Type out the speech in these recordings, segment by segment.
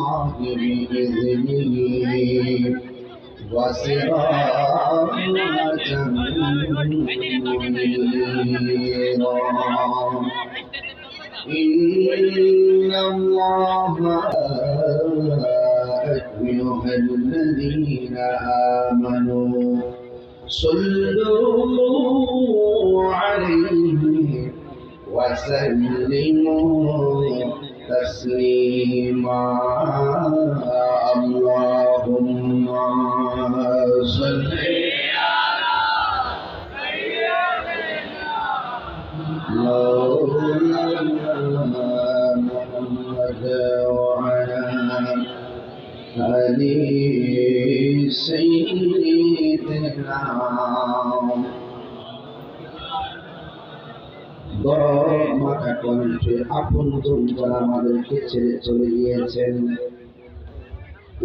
الله بإذنه وسراجا منيرا إن الله أيها الذين آمنوا صلوا عليه وسلموا تسليما اللهم صل على سيدنا مولانا محمد وعلى آل سيدنا মাথা কণ্ঠে আপন যারা আমাদেরকে ছেড়ে চলে গিয়েছেন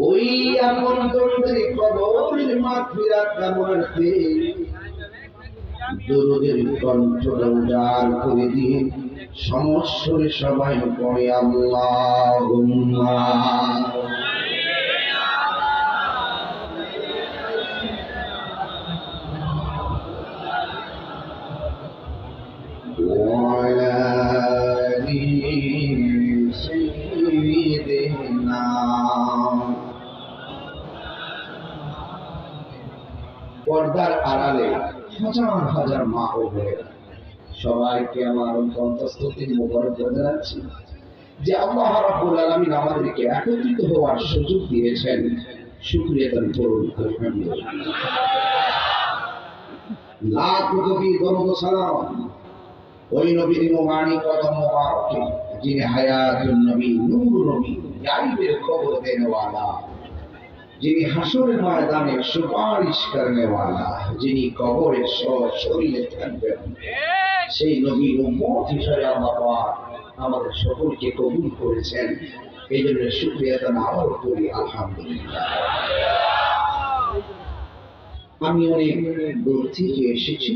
ওই আপন জনদের কবরের মাগফিরাত কামনার্থে দরুদের কণ্ঠ উজাড় করে দিয়ে সমস্যরে সবাই পড়ে আল্লাহুম্মা পর্দার আড়ালে হাজার হাজার মা ও বোনেরা সবাইকে আমার অন্তঃস্থির মোবারক জানাচ্ছি যে আল্লাহ রাব্বুল আলামিন আমাদেরকে একত্রিত হওয়ার সুযোগ দিয়েছেন। শুকরিয়া আদায় করুন আলহামদুলিল্লাহ। লাখ কোটি দরুদ ও সালাম ওই নবীর মুবারক কদম মোবারকে যিনি হায়াতুন নবী নূর নবী গায়বের খবর দেনেওয়ালা, যিনি হাসরের ময়দানে সুপারিশ করনেওয়ালা, যিনি কবরে শরীরে থাকবেন, সেই নবীর উম্মত হিসেবে আল্লাহ পাক আমাদের সকলকে কবুল করেছেন। এই জন্য শুকরিয়া আদায় করি আলহামদুলিল্লাহ। আমি অনেক দূর থেকে এসেছি।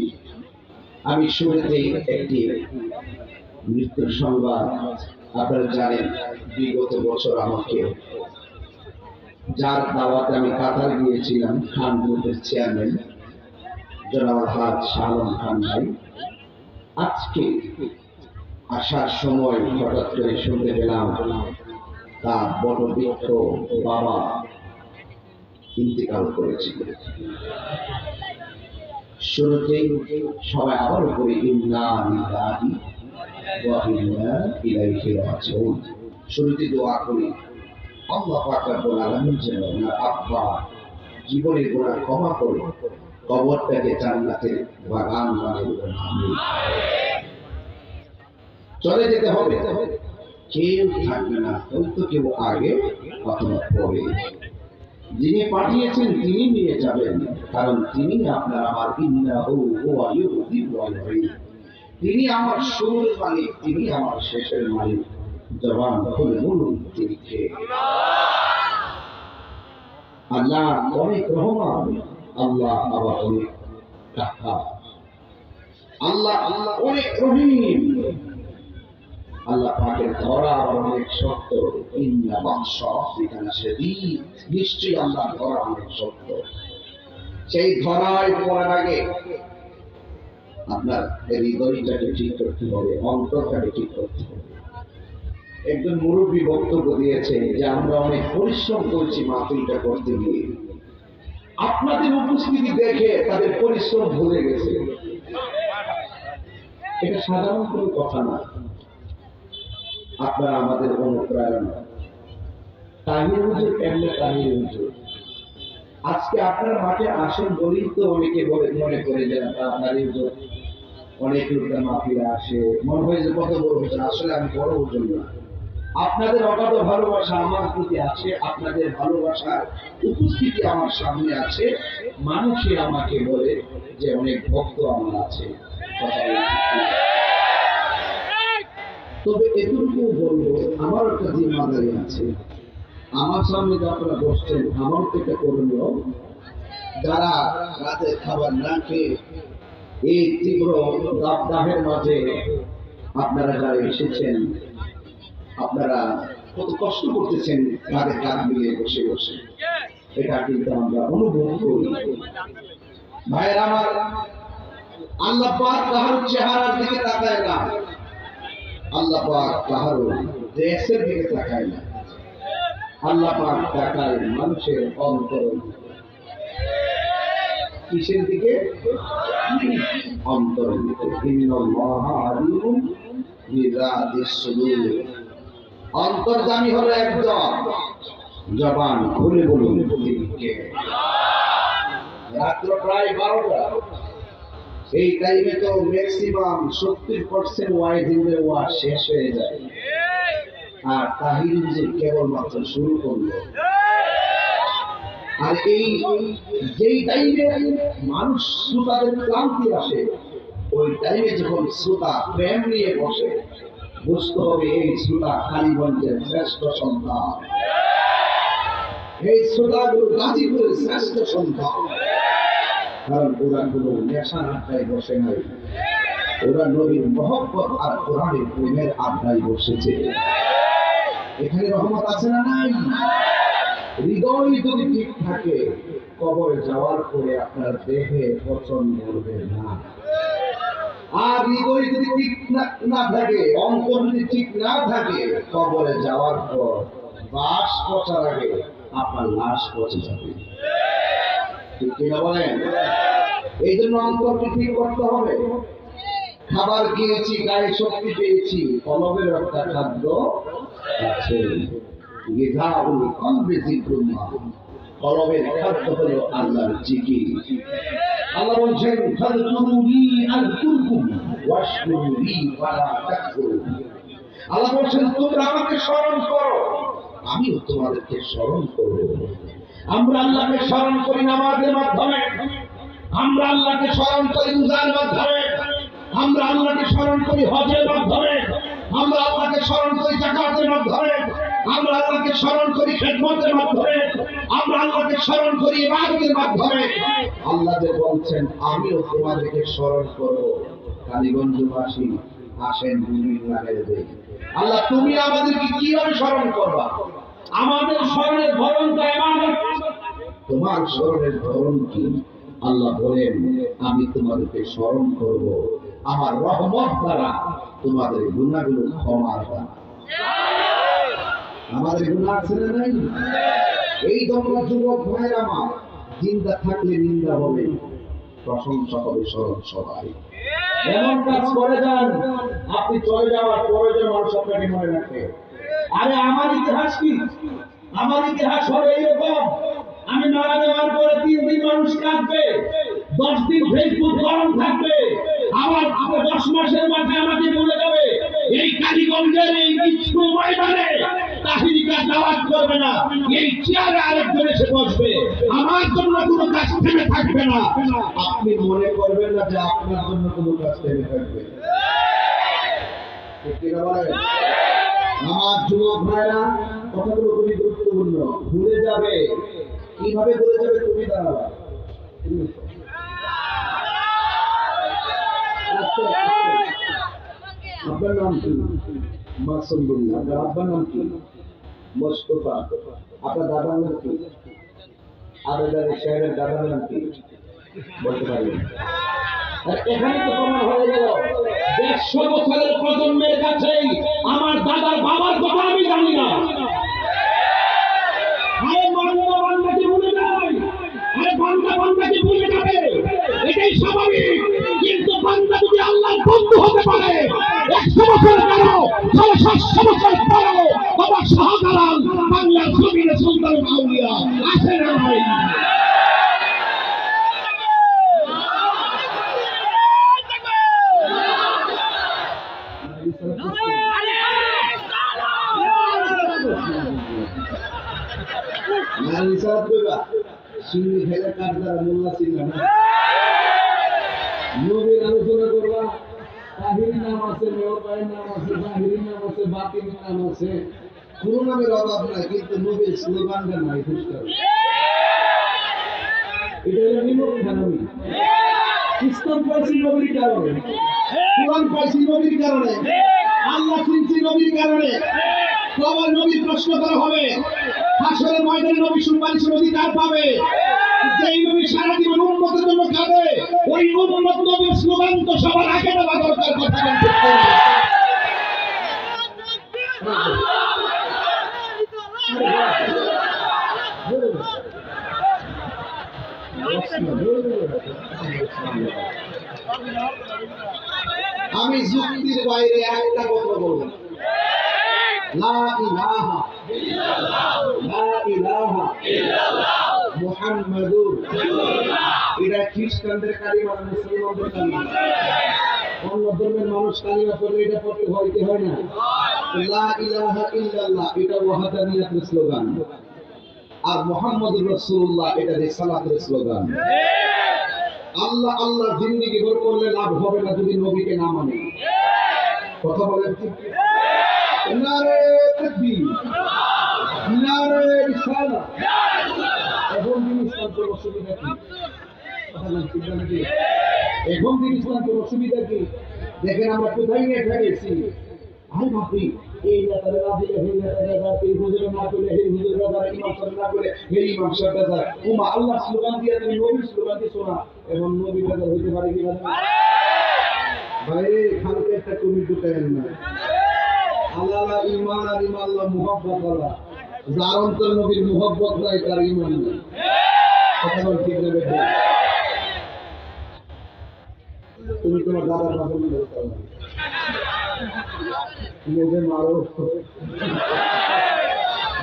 আমি শুরুতেই একটি মৃত্যুর সংবাদ, আপনারা জানেন বিগত বছর আমাকে যার দাওয়াতে আমি কাতার গিয়েছিলাম, খান গ্রুপের চেয়ারম্যান জনাব হাজ শাহ আলম খান ভাই, আজকে আসার সময় হঠাৎ করে শুনতে পেলাম তার বটবৃক্ষ বাবা ইন্তেকাল করেছিল। শুরুতেই সবাই আবার করি ইন্না লিল্লাহি ওয়া ইন্না ইলাইহি রাজিউন। শুরুতে দোয়া করি আল্লাহ পাক রব্বুল আলামিন যেন ওনার আব্বা জীবনের গুনাহ ক্ষমা করে কবরটাকে জান্নাতের বাগান বানিয়ে দেন, আমিন। চলে যেতে হবে, কেউ থাকবে না, হয়তো কেউ আগে অথবা পরে। যিনি পাঠিয়েছেন তিনি নিয়ে যাবেন, কারণ তিনি আপনার আমার ইন্নাহু হুয়া ইউহয়ী ওয়া ইউমীত। তিনি আমার শুরুর মালিক, তিনি আমার শেষের মালিক। জবান খুলে বলুন তিনি কে? আল্লাহ অনেক রহমান, আল্লাহ আবার অনেক কাহ্হার, আল্লাহ অনেক রহিম। আল্লাহ পাকের ধরা আবার অনেক শক্ত। ইন্না বাতশা রাব্বিকা লাশাদীদ, নিশ্চয়ই আল্লাহ ধরা অনেক শক্ত। সেই ধরায় পড়ার আগে আপনার হৃদয়টাকে ঠিক করতে হবে, অন্তরটাকে ঠিক করতে হবে। একজন মুরব্বী বক্তব্য দিয়েছে যে আমরা অনেক পরিশ্রম করছি মাহফিলটা করতে গিয়ে, আপনাদের উপস্থিতি দেখে তাদের পরিশ্রম ভুলে গেছে। এটা সাধারণ কোনো কথা না। আপনারা আমাদের অনুপ্রেরণা। তাহির হুজুর কেমনে তাহির হুজুর, আজকে আপনার মাঠে আসেন বলেই তো অনেকে মনে করে যে আপনার হুজুর, অনেক লোকরা মাহফিলে আসে, মনে হয় যে কত বড় হুজুর। আসলে আমি বড় হুজুর না। আপনাদের অগাধ ভালোবাসা আমার প্রতি আছে, আপনাদের ভালোবাসার উপস্থিতি আমার সামনে আছে। মানুষই আমাকে বলে যে অনেক ভক্ত আমার আছে। তবে এটুকু বলবো, আমার একটা জিম্মাদারি আছে। আমার সামনে যে আপনারা বসছেন, আমার থেকে করলো যারা রাতের খাবার না খেয়ে এই তীব্র দাবদাহের মাঝে আপনারা যারা এসেছেন, আপনারা কত কষ্ট করতেছেন কাঁধে কাঁধ মিলিয়ে বসে বসে, এটা কিন্তু আমরা অনুভব করি। ভাইয়ের আমার, আল্লাহ পাক কাহার চেহারার দিকে তাকায় না, আল্লাহ পাক কাহার দেশের দিকে তাকায় না, আল্লাহ পাক তাকায় মানুষের অন্তর। কিসের দিকে? অন্তর দিকে। ইন্নাল্লাহা আলিমুন বিযাতিস সুদূর। অন্তর্যামী হলো একজন, জবান খুলে বলুন তিনি কে। রাত্র প্রায় 12টা, এই টাইমে তো ম্যাক্সিমাম 70% ওয়াইজিনের ওয়াজ শেষ হয়ে যায়, আর তাহির হুজুর কেবলমাত্র শুরু করলো। আর এই যেই টাইমে মানুষ শ্রোতাদের ক্লান্তি আসে, ওই টাইমে যখন শ্রোতা প্রেম নিয়ে বসে, বুঝতে হবে এই শ্রোতা কালীগঞ্জের শ্রেষ্ঠ সন্তান, এই শ্রোতাগুলো গাজীপুরের শ্রেষ্ঠ সন্তান। কারণ ওরা কোনো নেশার আড্ডায় বসে নাই, ওরা নবীর মহব্বত আর কোরআনের প্রেমের আড্ডায় বসেছে। এখানে রহমত আছে না নাই? হৃদয় যদি ঠিক থাকে, কবরে যাওয়ার পরে আপনার দেহে পচন করবে না। আর হৃদয় যদি ঠিক না থাকে, অন্তর যদি ঠিক না থাকে, কবরে যাওয়ার পর বাস পচার আগে আপনার লাশ পচে যাবে। ঠিক কিনা বলেন? এই জন্য অন্তরকে ঠিক করতে হবে। খাবার খেয়েছি, গায়ে শক্তি পেয়েছি, কলবের একটা খাদ্য আছে। গিযাউল কলবি যিকরুল্লাহ, কলবের খাদ্য হলো আল্লাহর জিকির। আল্লাহ বলেন, ফাযকুরুনি আযকুরকুম ওয়াশকুরুনি ওয়ালা তাকফুরুন। আল্লাহ বলেন, তোমরা আমাকে স্মরণ করো, আমিও তোমাদেরকে স্মরণ করব। আমরা আল্লাহকে স্মরণ করি নামাজের মাধ্যমে, আমরা আল্লাহকে স্মরণ করি রোজার মাধ্যমে, আমরা আল্লাহকে স্মরণ করি হজের মাধ্যমে, আমরা আল্লাহকে স্মরণ করি যাকাতের মাধ্যমে, আমরা আল্লাহকে স্মরণ করি খিদমতের মাধ্যমে, আমরা আল্লাহকে স্মরণ করি ইবাদতের মাধ্যমে। আল্লাহ যে বলছেন, আমিও তোমাদেরকে স্মরণ করব। কালীগঞ্জবাসী আসেন দুদিন লাগাই দেই। আল্লাহ তুমি আমাদেরকে কিভাবে স্মরণ করবা? আমাদের স্মরণের ধরনটা ইবাদত। তোমার স্মরণের ধরন কি? আল্লাহ বলেন, আমি তোমাদেরকে স্মরণ করব আমার রহমত দ্বারা, তোমাদের গুনাহগুলো ক্ষমার দ্বারা। আমাদের গুনাহ আছে না নাই? এই তোমরা যুবক ভাইরা আমার, জিন্দা থাকলে নিন্দা হবে, প্রশংসা হবে স্মরণ সবাই। এমন কাজ করে যান, আপনি চলে যাওয়ার পরে যে মানুষ আপনাকে মনে রাখে। আরে আমার ইতিহাস কি? আমার ইতিহাস হবে এইরকম, আমি মারা যাওয়ার পরে 3 দিন মানুষ কাঁদবে, 10 দিন ফেসবুক গরম থাকবে, আবার 10 মাসের মাঝে আমাকে বলে যাবে এই কালীগঞ্জের এই স্কুল ময়দানে তাহিরিকা দাওয়াত করবে না, এই চেয়ারে আরেকজন এসে বসবে, আমার জন্য কোনো কাজ থেমে থাকবে না। আপনি মনে করবেন না যে আপনার জন্য কোনো কাজ থেমে থাকবে। ঠিক কিনা বলেন? আমার যুবক ভাইরা, কথাগুলো খুবই গুরুত্বপূর্ণ। ভুলে যাবে, কিভাবে ভুলে যাবে? তুমি দাঁড়াবা, আপনার নাম কি? মাসুমুল্লাহ। আপনার আব্বার নাম কি? মোস্তফা। আপনার দাদার নাম কি? আবেদার সাহেবের দাদার নাম কি বলতে পারবেন? এখানে তো প্রমাণ হয়ে গেল 150 বছরের প্রজন্মের কাছেই আমার দাদার বাবার কথা আমি জানি না। আরে বান্দা বান্দাকে ভুলে যায়, আরে বান্দা বান্দাকে ভুলে যাবে, এটাই স্বাভাবিক। কিন্তু বান্দা যদি আল্লাহর বন্ধু হতে পারে, 100 বছর কেন 700 বছর পরেও বাবা শাহজালাল বাংলার জমিনে সুলতান আউলিয়া আছে না নাই? নবীর আলোচনা করবা, তাহির নাম আছে, মেয়র ভাইয়ের নাম আছে, তাহির নাম আছে, বাতির নাম আছে, কোন নামের অভাব নাই, কিন্তু নবীর স্লোগানটা নাই। এটা হলো নিমকখানামি। ইসলাম পাইছি নবীর কারণে, কোরআন পাইছি নবীর কারণে, আল্লাহ চিনছি নবীর কারণে, কবর নবীর প্রশ্ন করা হবে, হাসরের ময়দানে নবী সুপারিশের অধিকার পাবে। যেই নবী সারা জীবন উম্মতের জন্য কাঁদে, ওই উম্মত নবীর স্লোগান তো সবার আগে দেওয়া দরকার। কথা বলতে আমি যুক্তির বাইরে একটা কথা বলবো, লা ইলাহা ইল্লাল্লাহ, লা ইলাহা ইল্লাল্লাহ মুহাম্মাদুর রাসূলুল্লাহ। এটা খ্রিস্টানদের কালিমা, মুসলমানদের কালিমা। অন্য ধর্মের মানুষ কালিমা পড়লে এটা পড়তে হয় কি হয় না? লা ইলাহা ইল্লাল্লাহ এটা ওয়াহদানিয়াতের স্লোগান, আর মুহাম্মাদুর রাসূলুল্লাহ এটা রিসালাতের স্লোগান। আল্লাহ আল্লাহ জিন্দেগি ভর করলে লাভ হবে না যদি নবীকে না মানে। কথা বলেন ঠিক? নারে তাকবীর, নারে রিসালাত। এখন দিন ইসলাম তো অসুবিধা কি? কথা না ঠিক না কি? এখন দিন ইসলাম তো অসুবিধা কি? দেখেন আমরা কোথায় নিয়ে ফেলেছি। আরে বাপরে, এই নেতারা না দিলে এই নেতারা, এই হুজুর না করলে এই হুজুর না, ইমাম সাহেব না করলে এই ইমাম সাহেব না। ওমা আল্লাহ স্লোগান দিয়ে তুমি নবীর স্লোগান দিয়ে শোনা, এবং নবী বাজার হইতে পারে কি না? ভাই খালকে একটা কমি ঢুকায়েন না। আল্লাহ ঈমান আর ঈমান আল্লাহ মুহাব্বত আল্লাহ, যার অন্তর নবীর মুহাব্বত নাই তার ঈমান নাই। কথা বল ঠিক না বেটা? তুমি তোমার দাদার কথা বলতে পারো, নিজে মারো।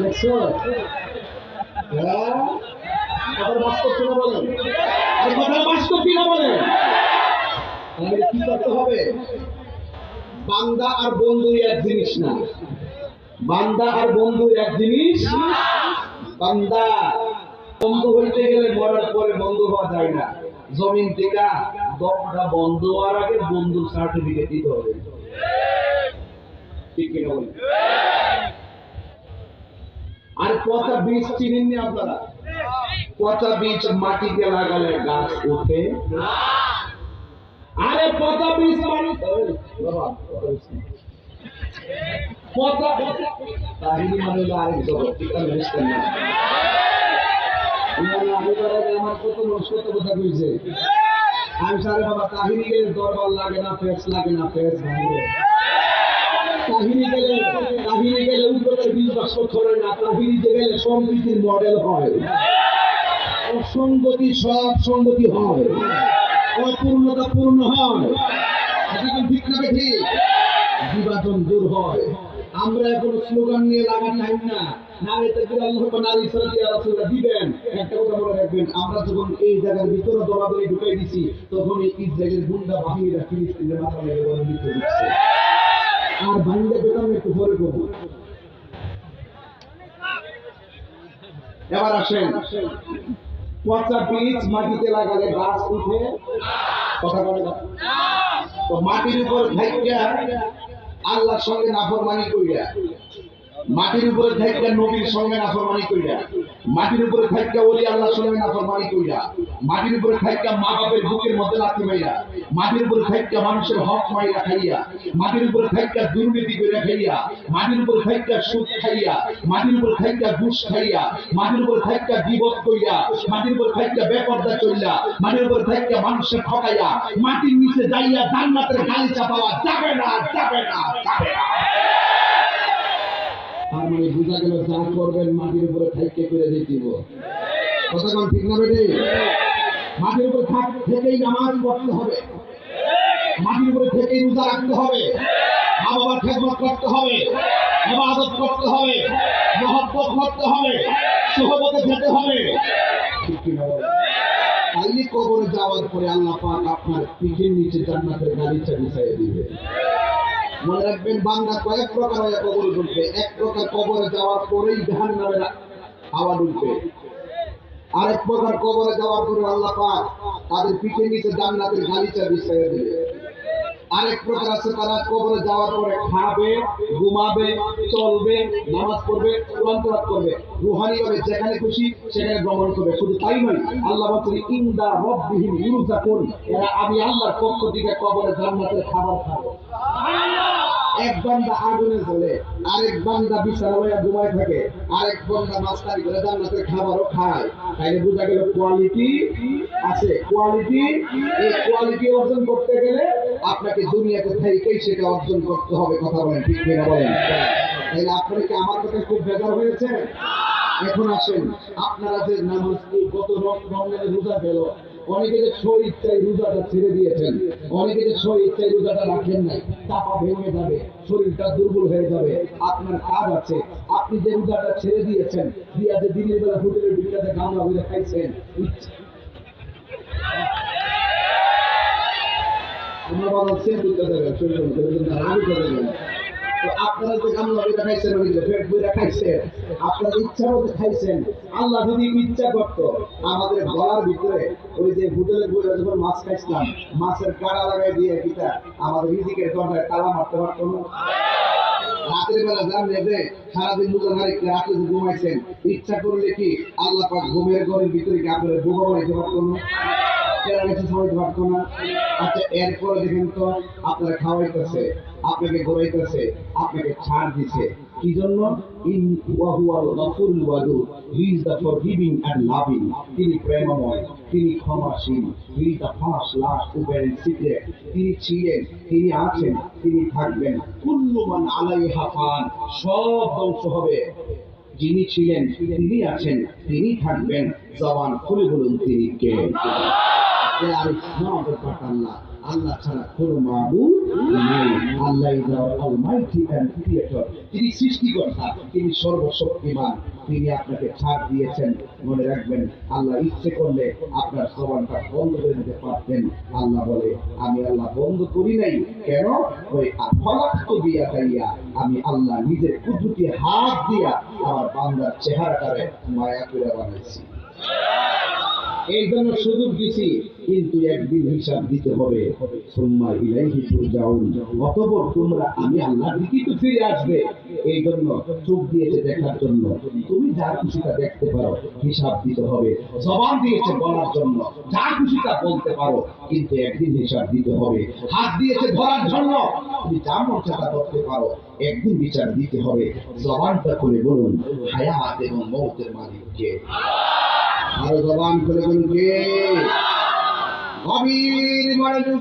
দেখছো কথার বাস্তব কিনা বলেন, আর কথার বাস্তব কিনা বলেন। আমাদের কি করতে হবে? বান্দা আর বন্ধু এক জিনিস না, বান্দা আর বন্ধু এক জিনিস। বান্দা বন্ধু হইতে গেলে মরার পরে বন্ধু হওয়া যায় না। জমিন থেকে দরজা বন্ধ হওয়ার আগে বন্ধুর সার্টিফিকেট দিতে হবে। ঠিক কিনা বলেন? আর পচা বীজ চিনেননি আপনারা? পচা বীজ মাটিতে লাগালে গাছ ওঠে। আরে পচা বীজ কাহিনী মানে আরেক জগৎ। ঠিক আছে, আমার কত নষ্ট কথা কইছে। আমি সারে বাবা কাহিনী গেলে দরবার লাগে না, ফেস লাগে না, ফেস ভাঙে। কাহিনী গেলে উপরে বিশ্বাস করে না, কাহিনী গেলে সম্প্রীতির মডেল হয়। অসঙ্গতি সব সঙ্গতি হয়, অপূর্ণতা পূর্ণ হয়। ঠিক না ঠিক? বিভাজন দূর হয়। আমরা এখন স্লোগান নিয়ে লাগা টাইম না। নারী তাকবীর আল্লাহু আকবার, নারী সালাত ইয়া রাসূলুল্লাহ দিবেন। একটা কথা মনে রাখবেন, আমরা যখন এই জায়গার ভিতরে দরাদরি ঢুকাই দিছি, তখন এই ইসরায়েলের গুন্ডা বাহিনীরা ফিলিস্তিনের মাথা লেগে বলে দিতে দিচ্ছে। আর বাংলা বেতন একটু পরে করব। এবার আসেন, পচা বীজ মাটিতে লাগালে গাছ উঠে। কথা বলে না তো? মাটির উপর থাইকা আল্লাহর সঙ্গে নাফরমানি কইরা, মাটির উপরে থাইকা নবীর সঙ্গে নাফরমানি কইরা, মাটির উপরে থাইকা ওলি আল্লাহর সঙ্গে নাফরমানি কইরা, মাটির উপরে থাইকা মা বাপের বুকের মধ্যে লাথি মাইরা, মাটির উপরে থাইকা মানুষের হক মাইরা খাইয়া, মাটির উপরে থাইকা দুর্নীতি কইরা খাইয়া, মাটির উপরে থাইকা সুদ খাইয়া, মাটির উপরে থাইকা ঘুষ খাইয়া, মাটির উপরে থাইকা গীবত কইরা, মাটির উপরে থাইকা বেপরদা চইলা, মাটির উপরে থাইকা মানুষের ঠকাইয়া, মাটির নিচে যাইয়া জান্নাতের গালিচা পাওয়া যাবে না, যাবে না, যাবে না। তার মানে বুঝা গেল যা করবেন মাটির উপরে থাইকে করে দিয়ে দিব। কথা কোন ঠিক না বেটি? মাটির উপরে থেকেই নামাজ পড়তে হবে, মাটির উপরে থেকেই রোজা রাখতে হবে, মা বাবার খেদমত করতে হবে, ইবাদত করতে হবে, মহব্বত করতে হবে, সুহবতে যেতে হবে। ঠিক কি না? তাইলে কবরে যাওয়ার পরে আল্লাহ পাক আপনার পিঠের নিচে জান্নাতের গালিচা বিছাইয়ে দিবে। মনে রাখবেন, বান্দা কয়েক প্রকার হয়ে কবরে ঢুকবে। এক প্রকার কবরে যাওয়ার পরেই জাহান্নামের হাওয়া ঢুকবে। আরেক প্রকার কবরে যাওয়ার পরে আল্লাহ পাক তাদের পিঠের নিচে জান্নাতের গালিচা বিছাইয়ে দিবে। আরেক প্রকার আছে, তারা কবরে যাওয়ার পরে খাবে, ঘুমাবে, চলবে, নামাজ পড়বে, কোরআন তেলাওয়াত করবে, রুহানি ভাবে যেখানে খুশি সেখানে ভ্রমণ করবে। শুধু তাই নয়, আল্লাহ বলেন ইনদা রাব্বিহিম ইউরজাকুন, এরা আমি আল্লাহর পক্ষ থেকে কবরে জান্নাতের খাবার খাবে। এক বান্দা আগুনে জ্বলে, আরেক বান্দা বিছানা লইয়া ঘুমায় থাকে, আরেক বান্দা মাস্টারি করে জান্নাতের খাবারও খায়। তাইলে বোঝা গেল কোয়ালিটি আছে। কোয়ালিটি, এই কোয়ালিটি অর্জন করতে গেলে আপনাকে দুনিয়াতে থেকেই সেটা অর্জন করতে হবে। কথা বলেন ঠিক কিনা বলেন? তাইলে আপনারা কি আমার কথা খুব বেজার হয়েছে? এখন আসেন, আপনারা যে নামাজ গত রমজানে রোজা গেল, অনেকে যে স্ব ইচ্ছায় রোজাটা ছেড়ে দিয়েছেন, অনেকে যে স্ব ইচ্ছায় রোজাটা রাখেন নাই, চাপা ভেঙে যাবে, শরীরটা দুর্বল হয়ে যাবে। আপনার কাজ আছে, আপনি যে রোজাটা ছেড়ে দিয়েছেন, দিয়া যে দিনের বেলা হোটেলের ভিতরে গামলা হয়ে খাইছেন, আমরা বলছি আপনারা যে গামলা বইটা খাইছেন, পেট বইটা খাইছেন, আপনার ইচ্ছা মতো খাইছেন। আল্লাহ যদি ইচ্ছা করতো আমাদের গলার ভিতরে ওই যে হোটেলের বইটা যখন মাছ খাইছিলাম, মাছের কাঁড়া লাগাই দিয়ে কিটা আমাদের রিজিকের দরজায় তালা মারতে পারতো না? রাতের বেলা জানলে যে সারাদিন রোজা না রেখে রাতে যে ঘুমাইছেন, ইচ্ছা করলে কি আল্লাহ পাক ঘুমের ঘরের ভিতরে কি আপনার বোবা বানাইতে পারতো না? আচ্ছা, এরপরে দেখেন তো আপনারা খাওয়াইতেছে, আপনাকে ঘোরাইতেছে, আপনাকে ছাড় দিছে কি জন্য? তিনি প্রেমময়, তিনি ক্ষমাশীল, তিনি ছিলেন, তিনি আছেন, তিনি থাকবেন। কুল্লু মান আলাইহা ফান, সব ধ্বংস হবে। যিনি ছিলেন, তিনি আছেন, তিনি থাকবেন। জবান খুলে বলুন তিনি কে? আল্লাহ ছাড়া কোন মাবুদ নেই। Allah is our almighty and creator. তিনি সৃষ্টিকর্তা, তিনি সর্বশক্তিমান। তিনি আপনাকে ছাড় দিয়েছেন। মনে রাখবেন, আল্লাহ ইচ্ছে করলে আপনার জবানটা বন্ধ করে দিতে পারতেন। আল্লাহ বলে, আমি আল্লাহ বন্ধ করি নাই। কেন? ওই ফলাক্ত দিয়া তাইয়া, আমি আল্লাহ নিজের কুদরতি হাত দিয়া আমার বান্দার চেহারাটারে মায়া করে বানাইছি। এই জন্য সুযোগ দিছি, কিন্তু একদিন হিসাব দিতে হবে। সুম্মা ইলাইহি তুরজাউন, অতঃপর তোমরা আমি আল্লাহর দিকেই তো ফিরে আসবে। এই জন্য চোখ দিয়েছে দেখার জন্য, তুমি যা খুশিটা দেখতে পারো, হিসাব দিতে হবে। জবান দিয়েছে বলার জন্য, যা খুশিটা বলতে পারো, কিন্তু একদিন হিসাব দিতে হবে। হাত দিয়েছে ধরার জন্য, তুমি যা মন চাটা করতে পারো, একদিন বিচার দিতে হবে। জবানটা খুলে বলুন, হায়াত এবং মওতের মালিক কে? আরো জবান খুলে বলুন কে? গভীর মনোযোগ।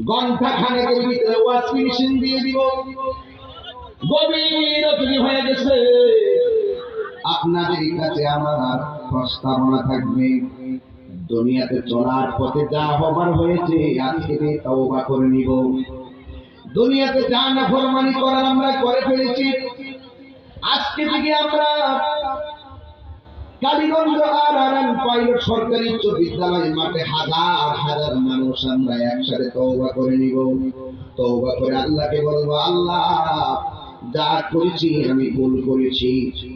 ঘন্টা খানেকের ভিতরে ওয়াজ ফিনিশিং দিয়ে দিব। গভীর রাত্রি হয়ে গেছে। আপনাদের কাছে আমার প্রস্তাবনা থাকবে, দুনিয়াতে চলার পথে যা হবার হয়েছে আজকে তওবা করে নিব। দুনিয়াতে যা নাফরমানি করার আমরা করে ফেলেছি, আজকে থেকে আমরা কালীগঞ্জ আর পাইলট সরকারি উচ্চ বিদ্যালয় মাঠে হাজার হাজার মানুষ আমরা একসাথে তওবা করে নিব। তওবা করে আল্লাহকে বলবো, আল্লাহ যা করেছি আমি ভুল করেছি,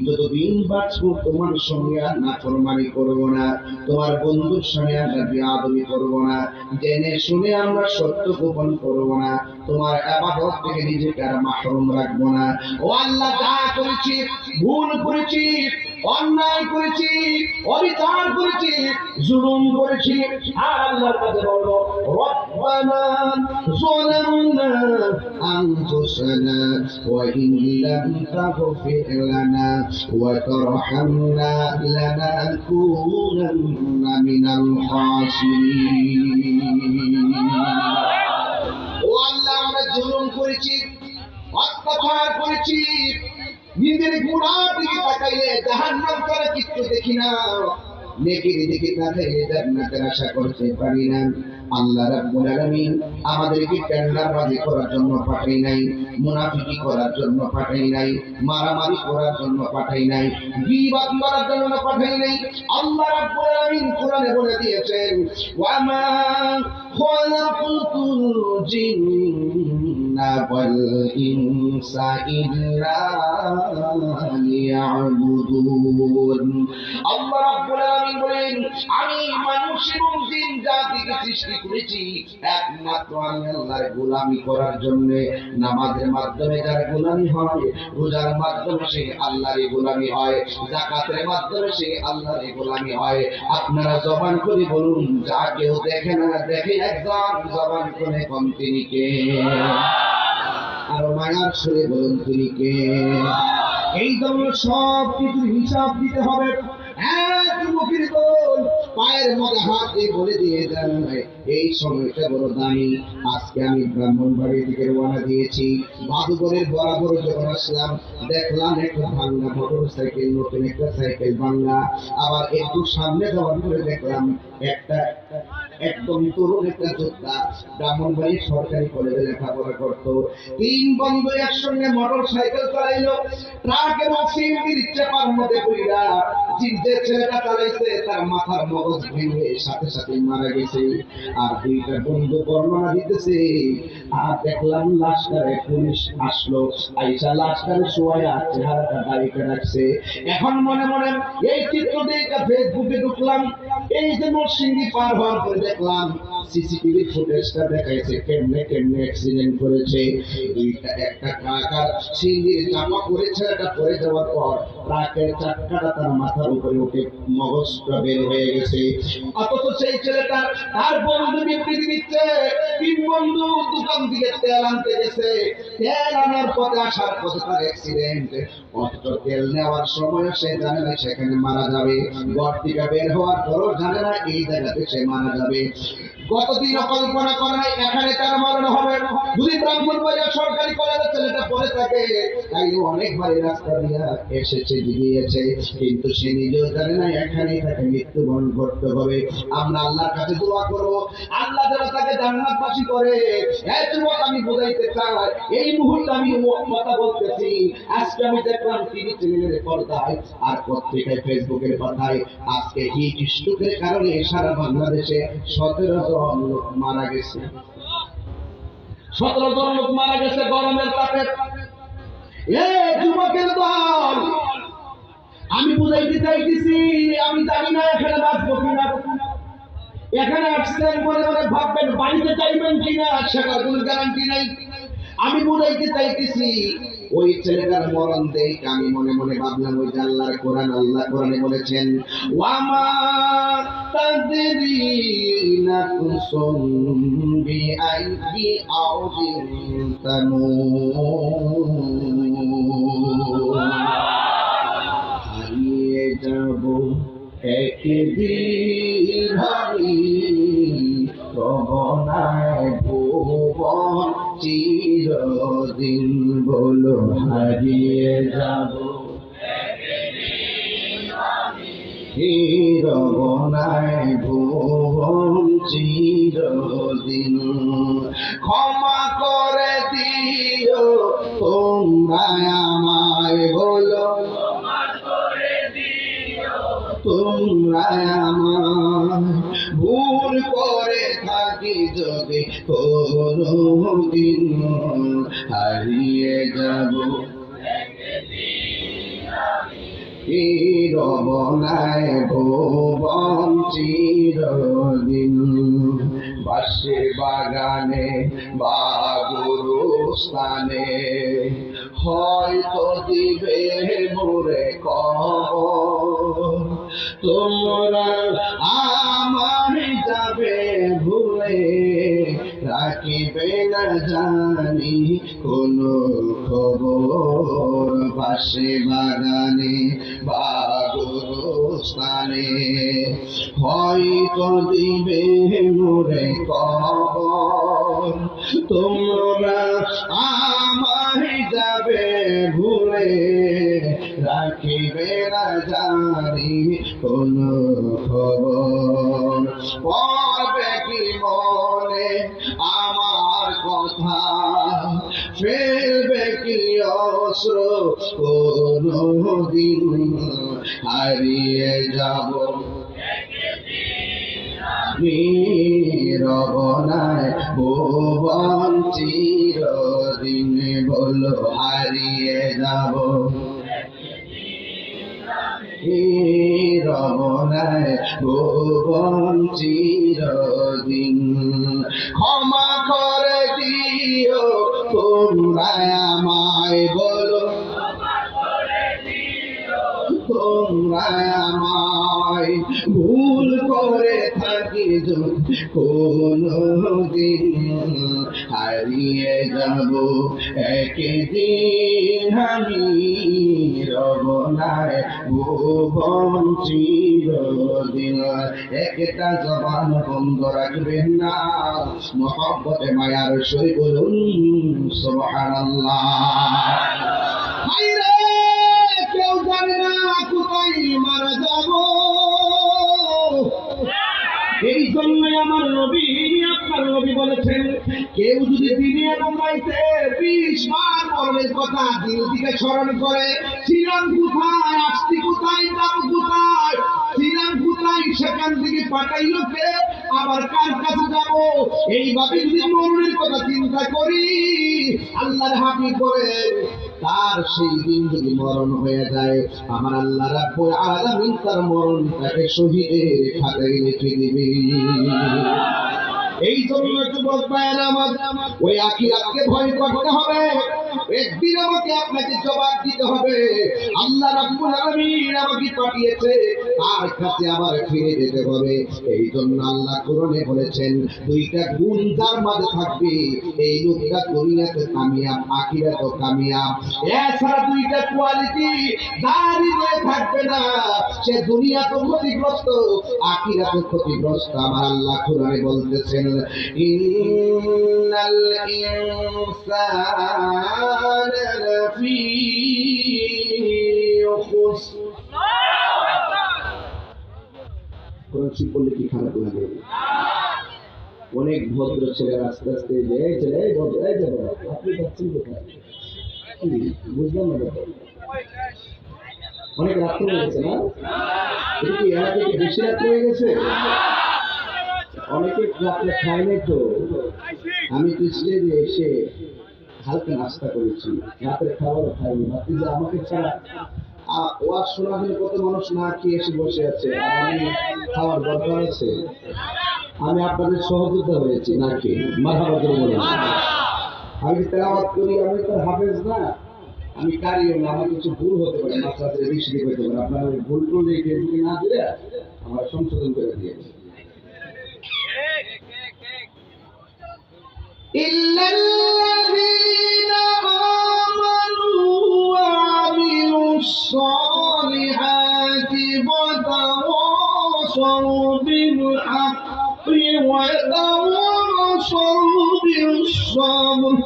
যতদিন বাঁচবো তোমার সঙ্গে আর নাফরমানি করবো না, তোমার বন্ধুর সঙ্গে আমরা বেয়াদবি করবো না, জেনে শুনে আমরা সত্য গোপন করবো না, তোমার ইবাদত থেকে নিজেকে আর মাহরুম রাখবো না। ও আল্লাহ, যা করেছি ভুল করেছি, অন্যায় করেছি, অবিচার করেছি, জুলুম করেছি, আর আল্লাহর কাছে বলবো, রব্বানা যালামনা আনফুসানা ওয়া ইন লাম তাগফির লানা ওয়া তারহামনা লানাকুনান্না মিনাল খাসিরিন। ও আল্লাহ, আমরা জুলুম করেছি, অত্যাচার করেছি, নিজের গুনার দিকে তাকাইলে জাহান্নাম ছাড়া কিছু দেখি না, নেকির দিকে তাকাইলে জান্নাতের আশা করতে পারি না। আল্লাহ রাব্বুল আলামিন আমাদেরকে টেন্ডারবাজি করার জন্য পাঠাই নাই, মুনাফিকি করার জন্য পাঠাই নাই, মারামারি করার জন্য পাঠাই নাই, গীবত করার জন্য পাঠাই নাই। আল্লাহ রাব্বুল আলামিন কোরআনে বলে দিয়েছেন, ওয়া মা খালাকুতুল জিন্না ওয়াল ইনসা ইল্লা লিয়াবুদুন। আল্লাহ রাব্বুল আলামিন বলেন, আমি মানুষ এবং জিন জাতিকে সৃষ্টি করেছি একমাত্র আমি আল্লাহর গোলামি করার জন্য। নামাজের মাধ্যমে যার গোলামি হয়, রোজার মাধ্যমে সে আল্লাহরই গোলামি হয়, যাকাতের মাধ্যমে সে আল্লাহরই গোলামি হয়। আপনারা জবান করে বলুন, যা কেউ দেখে না দেখে একজন, জবান করে কোন তিনি কে? আর মায়ার সুরে বলুন তিনি কে? এই জন্য সব কিছুর হিসাব দিতে হবে। এক মুখের দোল পায়ের মাঝে হাত দিয়ে বলে দিয়ে যায় এই সময়টা বড় দামি। আজকে আমি ব্রাহ্মণবাড়ি থেকে রওনা দিয়েছি, মাধুপুরের বরাবর যখন আসলাম দেখলাম একটা ভাঙ্গা মোটর সাইকেল, নতুন একটা সাইকেল ভাঙ্গা। আবার একটু সামনে যাওয়ার পরে দেখলাম একটা একদম তরুণ একটা যোদ্ধা ব্রাহ্মণবাড়ি সরকারি কলেজে লেখাপড়া করতো। তিন বন্ধু একসঙ্গে মোটর সাইকেল চালাইলো। ট্রাক এবং সিএনজির চাপার মধ্যে পড়া যে ছেলেটা চালাইছে তার মাথার মগজ ভেঙে সাথে সাথে মারা গেছে। আর দুইটা বন্ধু বর্ণনা দিতেছে। আর দেখলাম লাশটারে পুলিশ আসলো, আইসা লাশটারে শোয়া চেহারাটা দাঁড়িয়ে রাখছে। এখন মনে মনে এই চিত্র দেখে ফেসবুকে ঢুকলাম। এই যে নরসিংদী পার হওয়ার পরে দেখলাম সিসিটিভি ফুটেজটা দেখাইছে কেমনে কেমনে অ্যাক্সিডেন্ট করেছে। দুইটা একটা ট্রাকার সিঙ্গির চাপা করেছে, এটা পড়ে যাওয়ার পর ট্রাকের চাক্কাটা তার মাথার উপরে উঠে মগজটা বের হয়ে গেছে। অথচ সেই ছেলেটা তার বন্ধু বিবৃতি দিচ্ছে তিন বন্ধু দোকান থেকে তেল আনতে গেছে, তেল আনার পথে আসার পথে তার অ্যাক্সিডেন্ট। অথচ তেল নেওয়ার সময় সে জানে না সেখানে মারা যাবে, ঘর থেকে বের হওয়ার পরও জানে না এই জায়গাতে সে মারা যাবে। গতদিন কল্পনা করে নাই এখানে তার মরণ হবে। যদি ব্রাহ্মণবাড়িয়া সরকারি কলেজে ছেলেটা পড়ে থাকে, তাই অনেকবার এই রাস্তা দিয়ে এসেছে গিয়েছে, কিন্তু সে নিজেও জানে না এখানেই তাকে মৃত্যুবরণ করতে হবে। আমরা আল্লাহর কাছে দোয়া করব আল্লাহ যেন তাকে জান্নাতবাসী করে। এই যুবক আমি বোঝাইতে চাই, এই মুহূর্তে আমি কথা বলতেছি, আজকে আমি দেখলাম টিভি চ্যানেলের পর্দায় আর পত্রিকায় ফেসবুকের পাতায় আজকে হিট স্ট্রোকের কারণে সারা বাংলাদেশে 17 জন লোক মারা গেছে। 17 জন লোক মারা গেছে গরমের তাপে। যুবকের দল আমি বুঝাইতে চাইতেছি, আমি জানি না এখানে বাঁচবো কিনা। এখানে আসছেন মনে মনে ভাববেন বাড়িতে চাইবেন কিনা, সেটার কোনো গ্যারান্টি নাই। আমি বুঝাইতে চাইতেছি ওই ছেলেটার মরণ দেখে আমি মনে মনে ভাবলাম ওই যে আল্লাহর কোরআন, আল্লাহ কোরআনে বলেছেন ওয়ামা তাদরিনা কুসুম বিআইয়ি আউদিন তামুত। হারিয়ে যাব একদিন আমি তবনায় ভুবন চিরদিন, বলো হারিয়ে যাব চিরবনায় ভুবন চিরদিন। ক্ষমা করে দিও তোমরা আমায়, বলো তোমরা আমায়, ভুল করে থাকি যদি কোনদিন হারিয়ে যাব চিরবনায় ভুবন চিরদিন। বাঁশের বাগানে বা গুরুস্থানে হয়তো দিবে মোরে কবর, তোমরা আমার যাবে ভুলে রাখিবে না জানি কোনো খবর। পাশে বাগানে বা গুরুস্থানে হয়তো দিবে মোরে কবর, তোমরা আমার যাবে ভুলে রাখিবে না জানি কোনো খবর। পড়বে কি মনে আমার কথা, ফেলবে কি অস্ত্র কোনদিন হারিয়ে যাব নিরবনায় ভুবন চিরদিন, বলো হারিয়ে যাব নিরবনায় ভুবন চিরদিন। ক্ষমা করে দিও তোমরা আমায়, বলো তোমরা আমায়, ভুল করে থাকি যদি কোনদিন হারিয়ে যাব একদিন আমি রব নাই ভুবন চিরদিন। একটা জবান বন্ধ রাখবেন না, মহব্বতে মায়ার সই বলুন সুবহানাল্লাহ। হায়রে কেউ জানে না কোথায় মারা যাব, এই জন্যই আমার নবী আপনার নবী বলেছেন, কেউ যদি দিনে এবং রাইতে 20 বার মরণের কথা দিল থেকে স্মরণ করে, ছিলাম কোথায়, আসছি কোথায়, যাব কোথায়, ছিলাম কোথায়, সেখান থেকে পাঠাইলো কে, আবার কার কাছে যাব, এইভাবে যদি মরণের কথা চিন্তা করি, আল্লাহর হাবিব বলেন তার সেই দিন যদি মরণ হয়ে যায়, আমার আল্লাহ রাব্বুল আলামিন তার মরণটাকে শহীদের খাতায় লিখে দিবে। এই জন্য যুবক ভাইয়েরা আমার, ওই আখিরাতকে ভয় করতে হবে, একদিন আমাকে আপনাকে জবাব দিতে হবে। আল্লাহ রাব্বুল আলামিন আমাকে পাঠিয়েছে, তার কাছে আবার ফিরে যেতে হবে। এই জন্য আল্লাহ কোরআনে বলেছেন, দুইটা গুণ যার মাঝে থাকবে এই লোকটা দুনিয়াতে কামিয়াব, আখিরাতেও কামিয়াব। এছাড়া দুইটা কোয়ালিটি যার হৃদয়ে থাকবে না, সে দুনিয়াতে ক্ষতিগ্রস্ত, আখিরাতে ক্ষতিগ্রস্ত। আমার আল্লাহ কোরআনে বলতেছেন, ইন্নাল ইনসানা লাফি খুসর। কোরআন শিখ বললে কি খারাপ লাগে? অনেক ভদ্র ছেলেরা আস্তে আস্তে আপনি যাচ্ছেন কোথায়, বুঝলাম না, অনেক রাত্রে হয়ে গেছে না? এটা কি এলাকা থেকে বেশি রাত্রে হয়ে গেছে? অনেকে রাত্রে খায় নাই তো। আমি তো স্টেজে এসে হালকা নাস্তা করেছি, রাতের খাবার খাইনি, ভাবছি যে আমাকে ছাড়া ওয়াজ শোনা হলে কত মানুষ না খেয়ে এসে বসে আছে, আর আমি খাওয়ার দরকার আছে। আমি আপনাদের সহযোগিতা হয়েছি না খেয়ে, মারহাবা করে বলেন। আমি তেলাওয়াত করি, আমি তো হাফেজ না, আমি কারিও না, আমার কিছু ভুল হতে পারে, মাত্রাতে বেশি হতে পারে। আপনার ওই ভুল টুল এই ফেসবুকে না দিলে আমার সংশোধন করে দিয়েছে। إلا الذين آمنوا وعملوا الصالحات وتواصوا بالحق وتواصوا بالصبر।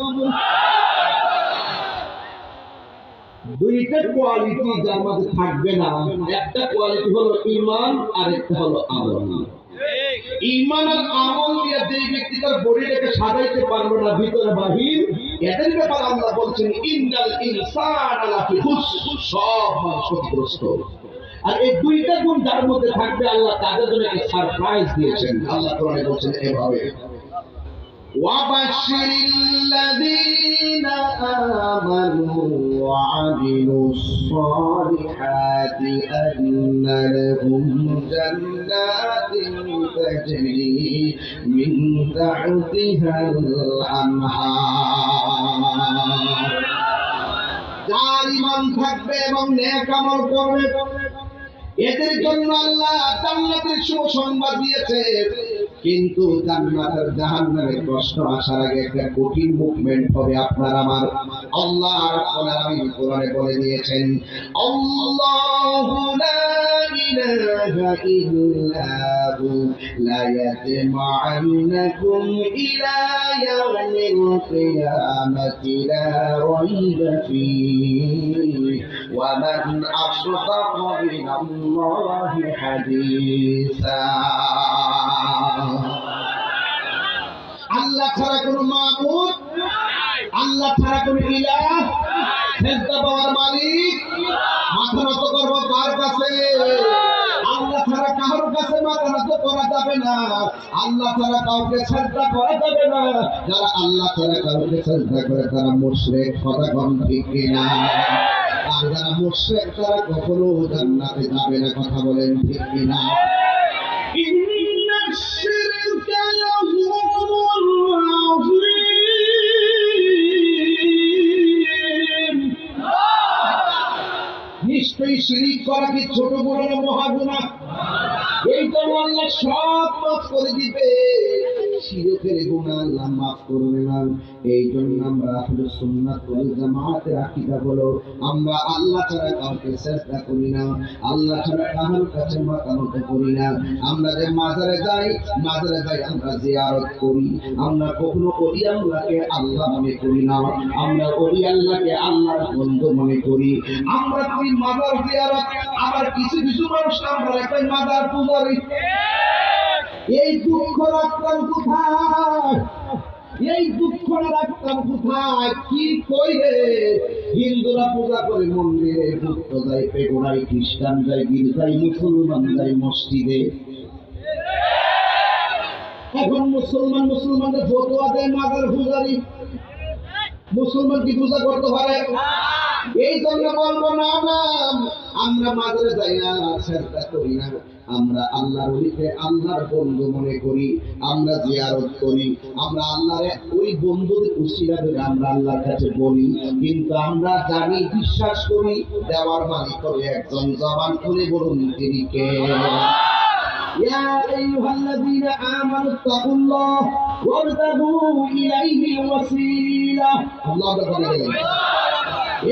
দুইটা কোয়ালিটি যার মধ্যে থাকবে না, একটা কোয়ালিটি হলো ঈমান আর একটা হলো আমল। ঈমান আর আমল দিয়ে যে ব্যক্তি তার বডিটাকে সাজাইতে পারবে না ভিতরে বাহির, এদের ব্যাপারে আল্লাহ বলছেন ইন্নাল ইনসানা লাফি খুসর, সব মানুষ ক্ষতিগ্রস্ত। আর এই দুইটা গুণ যার মধ্যে থাকবে, আল্লাহ তাদের জন্য একটা সারপ্রাইজ দিয়েছেন। আল্লাহ কোরআনে বলছেন এভাবে, وَبَشِّرِ الَّذِينَ آمَنُوا وَعَمِلُوا الصَّالِحَاتِ أَنَّ لَهُمْ جَنَّاتٍ تَجْرِي مِنْ تَحْتِهَا الْأَنْهَارُ। যার ঈমান থাকবে এবং নেক আমল করবে, এদের জন্য আল্লাহ জান্নাতের সুসংবাদ দিয়েছে। কিন্তু জান্নাত আর জাহান্নামের প্রশ্ন আসার আগে একটা কঠিন মুভমেন্ট হবে আপনার আমার। আল্লাহ রাব্বুল আলামিন কোরআনে বলে দিয়েছেন, আল্লাহু লা ইলাহা ইল্লা হু লা ইয়াজমা'আন্নাকুম ইলা ইয়াউমিল কিয়ামাতি লা রাইবা ফীহি ওয়া মান আসদাকু মিনাল্লাহি হাদীসা। আল্লাহ ছাড়া কোন মাবুদ, আল্লাহ ছাড়া কোন ইলাহ, সিজদা পাওয়ার মালিক, মাথা নত করব কার কাছে? আল্লাহ ছাড়া কারোর কাছে মাথা নত করা যাবে না, আল্লাহ ছাড়া কাউকে সিজদা করা যাবে না। যারা আল্লাহ ছাড়া কাউকে সিজদা করে তারা মুশরিক, কথা কম ঠিক কিনা? আর যারা মুশরিক তারা কখনো জান্নাতে যাবে না, কথা বলেন ঠিক কিনা? নিশ্চয়ই শিরিক করা কি ছোট গুনাহ না মহা গুনাহ? এই তো আল্লাহ সব মাফ করে দিবে। চিরকের গুনাহ আল্লাহ মাফ করবে না। এই জন্য আমরা আহলুস সুন্নাত ওয়াল জামাতের আকীদা হলো আমরা আল্লাহ ছাড়া কাউকে সিজদা করি না, আল্লাহ ছাড়া কারোর কাছে মাথা নত করি না। আমরা যে মাজারে যাই আমরা জিয়ারত করি। আমরা কখনো ওলি আল্লাহকে আল্লাহ মনে করি না, আমরা ওলি আল্লাহকে আল্লাহর বন্ধু মনে করি। আমরা করি মাজার জিয়ারত, আবার কিছু কিছু মানুষ আমরা একই মাজার পূজারি। এই দুঃখ রাখতাম কোথায়, এই দুঃখ রাখতাম কোথায়? কি কইরে হিন্দুরা পূজা করে মন্দিরে, ভক্ত যায় পেগোড়ায়, খ্রিস্টান যায় গির্জায়, মুসলমান যায় মসজিদে। এখন মুসলমানদের ফতোয়া দেয় মাজার পূজারি। মুসলমান কি পূজা করতে পারে? এই জন্য বলবো না আমরা মাজারে যাই না, সিজদা করি না, আমরা আল্লাহর ওলিকে আল্লাহর বন্ধু মনে করি, আমরা জিয়ারত করি, আমরা আল্লাহর ওই বন্ধুদের উসিলা করে আমরা আল্লাহর কাছে বলি। কিন্তু আমরা জানি, বিশ্বাস করি দেওয়ার মালিক হবে একজন। জবান খুলে বলুন তিনি কে? ইয়া আইয়ুহাল্লাযীনা আমানু তাকুল্লাহ ওয়াবতাগু ইলাইহিল ওয়াসিলা। আল্লাহ বলে গেলেন,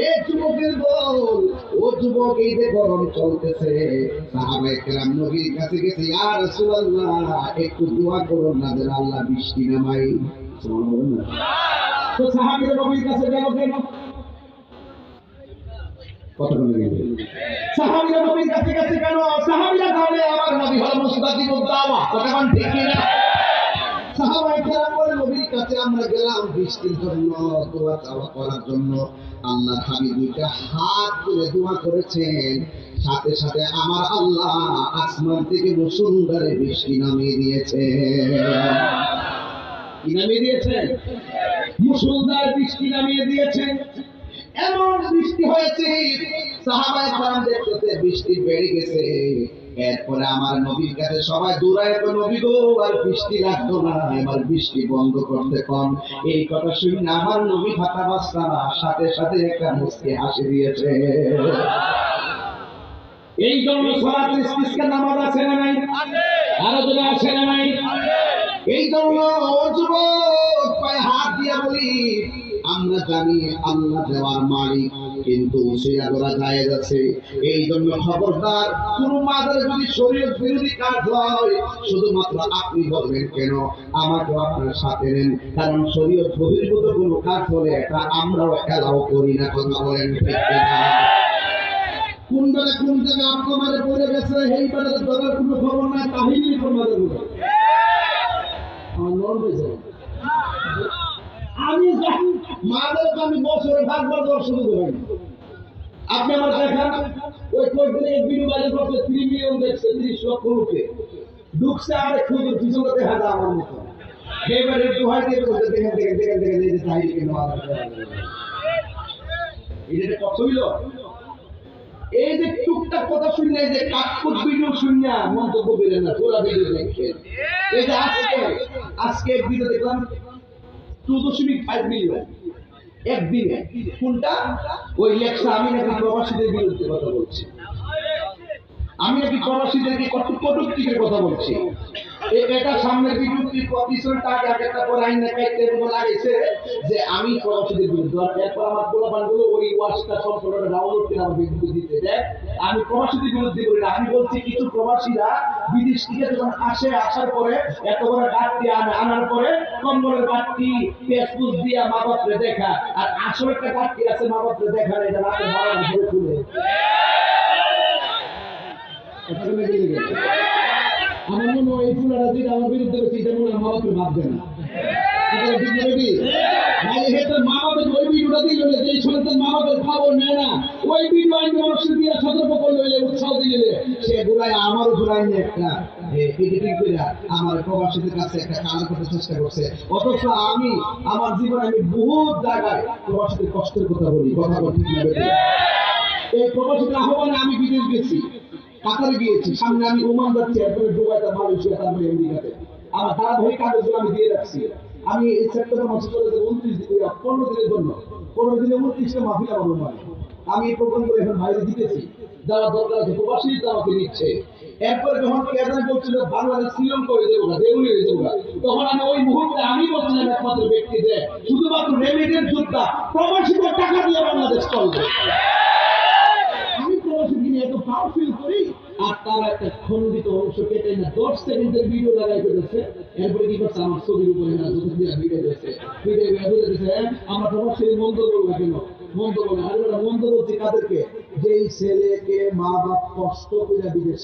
এ যুবকের দল, ও যুবক, এই যে গরম চলতেছে, সাহাবায়ে কেরাম নবীর কাছে গেছে, ইয়া রাসূলুল্লাহ একটু দোয়া করুন না যেন আল্লাহ বৃষ্টি নামায়। সুবহানাল্লাহ। তো সাহাবীরা নবীর কাছে গেল কেন? কত করে গেল? সাহাবীরা নবীর কাছে গেছে কেন? সাহাবীরা জানে আমার নবী হলো মুস্তাজিবুদ দাওয়া। কতক্ষণ ঠিক কিনা? সাহাবায়ে কেরাম বলে নবীর কাছে আমরা গেলাম বৃষ্টির জন্য, দোয়া চাওয়া করার জন্য। আল্লাহ হাবিব দুইটা হাত তুলে দোয়া করেছেন, সাথে সাথে আমার আল্লাহ আসমান থেকে মুষলধারে বৃষ্টি নামিয়ে দিয়েছে। কি নামিয়ে দিয়েছে? মুষলধারে বৃষ্টি নামিয়ে দিয়েছে। এমন বৃষ্টি হয়েছে, সাহাবায়ে কেরাম দেখতেছে বৃষ্টি বেড়ে গেছে। এরপরে আমার নবীর কাছে সবাই দৌড়ায়, তো নবী গো আর বৃষ্টি লাগতো না, এবার বৃষ্টি বন্ধ করতে কম। এই কথা শুনে আমার নবী ফাটা বাস্তা না, সাথে সাথে একটা মুস্কি হাসি দিয়েছে। এই জন্য সালাতুল ইস্তিসকা নামাজ আছে না নাই? আরো জোরে আছে না নাই? এই জন্য ও যুবক পায়ে হাত দিয়া বলি, আমরা জানি আল্লাহ দেওয়ার মালিক, কিন্তু উসিলা করা জায়েজ আছে। এই জন্য খবরদার, কোন মাজারে যদি শরীয়ত বিরোধী কাজ হয়, শুধুমাত্র আপনি বলবেন কেন, আমাকে আপনার সাথে নেন, কারণ শরীয়ত বহির্ভূত কোনো কাজ হলে এটা আমরাও এলাও করি না। কথা বলেন ঠিক কিনা? কোন জায়গায় আপনার পড়ে গেছে, এই বেড়ে ধরার কোনো খবর নাই, তাহিনী তোমাদের আমার মন হয়েছে। আমি আমি বছরে 5 বার দর্শন করি। আপনি আমার দেখান, ওই কয়েকদিন ভিডিও বাইরে করছে, 3 মিলিয়ন দেখছে, 30 লক্ষ লোকে ঢুকছে। আর খুঁজে পিছনে দেখা যায় আমার মতো এবারে দোহাই দিয়ে বলছে, দেখেন দেখেন দেখেন দেখেন এই যে তাহিনী কেন এটা কত হইল? এই যে টুকটাক কথা শুনে, এই যে কাকপুর ভিডিও শুনিয়া মন্তব্য করেন না, পুরা ভিডিও দেখছেন। এই যে আজকে এক ভিডিও দেখলাম 2.5 মিলিয়ন একদিনে। কোনটা? ওই লেখা আমি নাকি প্রবাসীদের বিরুদ্ধে কথা বলছি, আমি নাকি প্রবাসীদেরকে কটূক্তির কথা বলছি। এটা সামনের ভিডিও পিছনটা আগে একটা পরে আইন কাইতে লাগাইছে যে আমি প্রবাসীদের বিরুদ্ধে। এরপর আমার পোলাপানগুলো ওই ওয়াশটা সম্পূর্ণ ডাউনলোড করে আমার বিরুদ্ধে দিতে দেয়। আমি প্রবাসীদের বিরুদ্ধে বলি না, আমি বলছি কিছু প্রবাসীরা বিদেশ থেকে যখন আসার পরে এত বড় গাছটি আনার পরে কম্বলের গাছটি ফেসবুক দিয়া মা বাপরে দেখা, আর আসলে একটা গাছটি আছে মা বাপরে দেখা না, এটা রাতে 12টা ধরে খুলে আমার মনে হয় এই ফুলারা যেটা আমার বিরুদ্ধে করছে, এটা মনে হয় মা বাপরে ভাববে না। মা বাপের ওই ভিডিওটা দিল যে সন্তান মা বাপের খবর নেয় না, ওই ভিডিও আইন মানুষের দিয়ে সতর্ক করলে, উৎসাহ দিলে, সে ঘুরাই আমারও ঘুরাই নিয়ে একটা এডিটিং করে আমার প্রবাসীদের কাছে একটা কাজ করতে চেষ্টা করছে। অথচ আমি আমার জীবনে আমি বহুত জায়গায় প্রবাসীদের কষ্টের কথা বলি। কথা ঠিক না? এই প্রবাসীদের আহ্বানে আমি বিদেশ গেছি, কাতারে গিয়েছি, সামনে আমি ওমান যাচ্ছি, এরপরে দুবাইতে, মালয়েশিয়া, তারপরে আমেরিকাতে। আমার ধারাবাহিক কাগজগুলো আমি দিয়ে রাখছি। আমি এই সেপ্টেম্বর মাসে চলে যাবো 15 দিনের জন্য। 15 দিনে 29টা মাহফিল আমার মানে। আমি এই প্রোগ্রামগুলো এখন বাইরে দিতেছি, যারা দরকার আছে প্রবাসী আমাকে নিচ্ছে। এরপর যখন কেদার বলছিল বাংলাদেশ শ্রীলঙ্কা হয়ে যাবো দেউলি হয়ে যাবো, তখন আমি ওই মুহূর্তে আমি বলছিলাম একমাত্র ব্যক্তি যে শুধুমাত্র রেমিটেন্স যোদ্ধা প্রবাসীদের টাকা দিয়ে বাংলাদেশ চলবে। আমি প্রবাসীকে নিয়ে এত প্রাউড ফিল করি, আর তারা একটা খণ্ডিত অংশ কেটে না 10 সেকেন্ডের ভিডিও লাগাই ফেলেছে। এরপরে কি করছে, আমার ছবির উপরে না যত দিয়ে ভিডিও দিয়েছে, ভিডিও বলে দিয়েছে আমরা প্রবাসী মন্দ বলবো কেন, মন্দ বলে আর ওরা মন্দ বলছে কাদেরকে, যেই ছেলেকে মা বাপ কষ্ট করে বিদেশ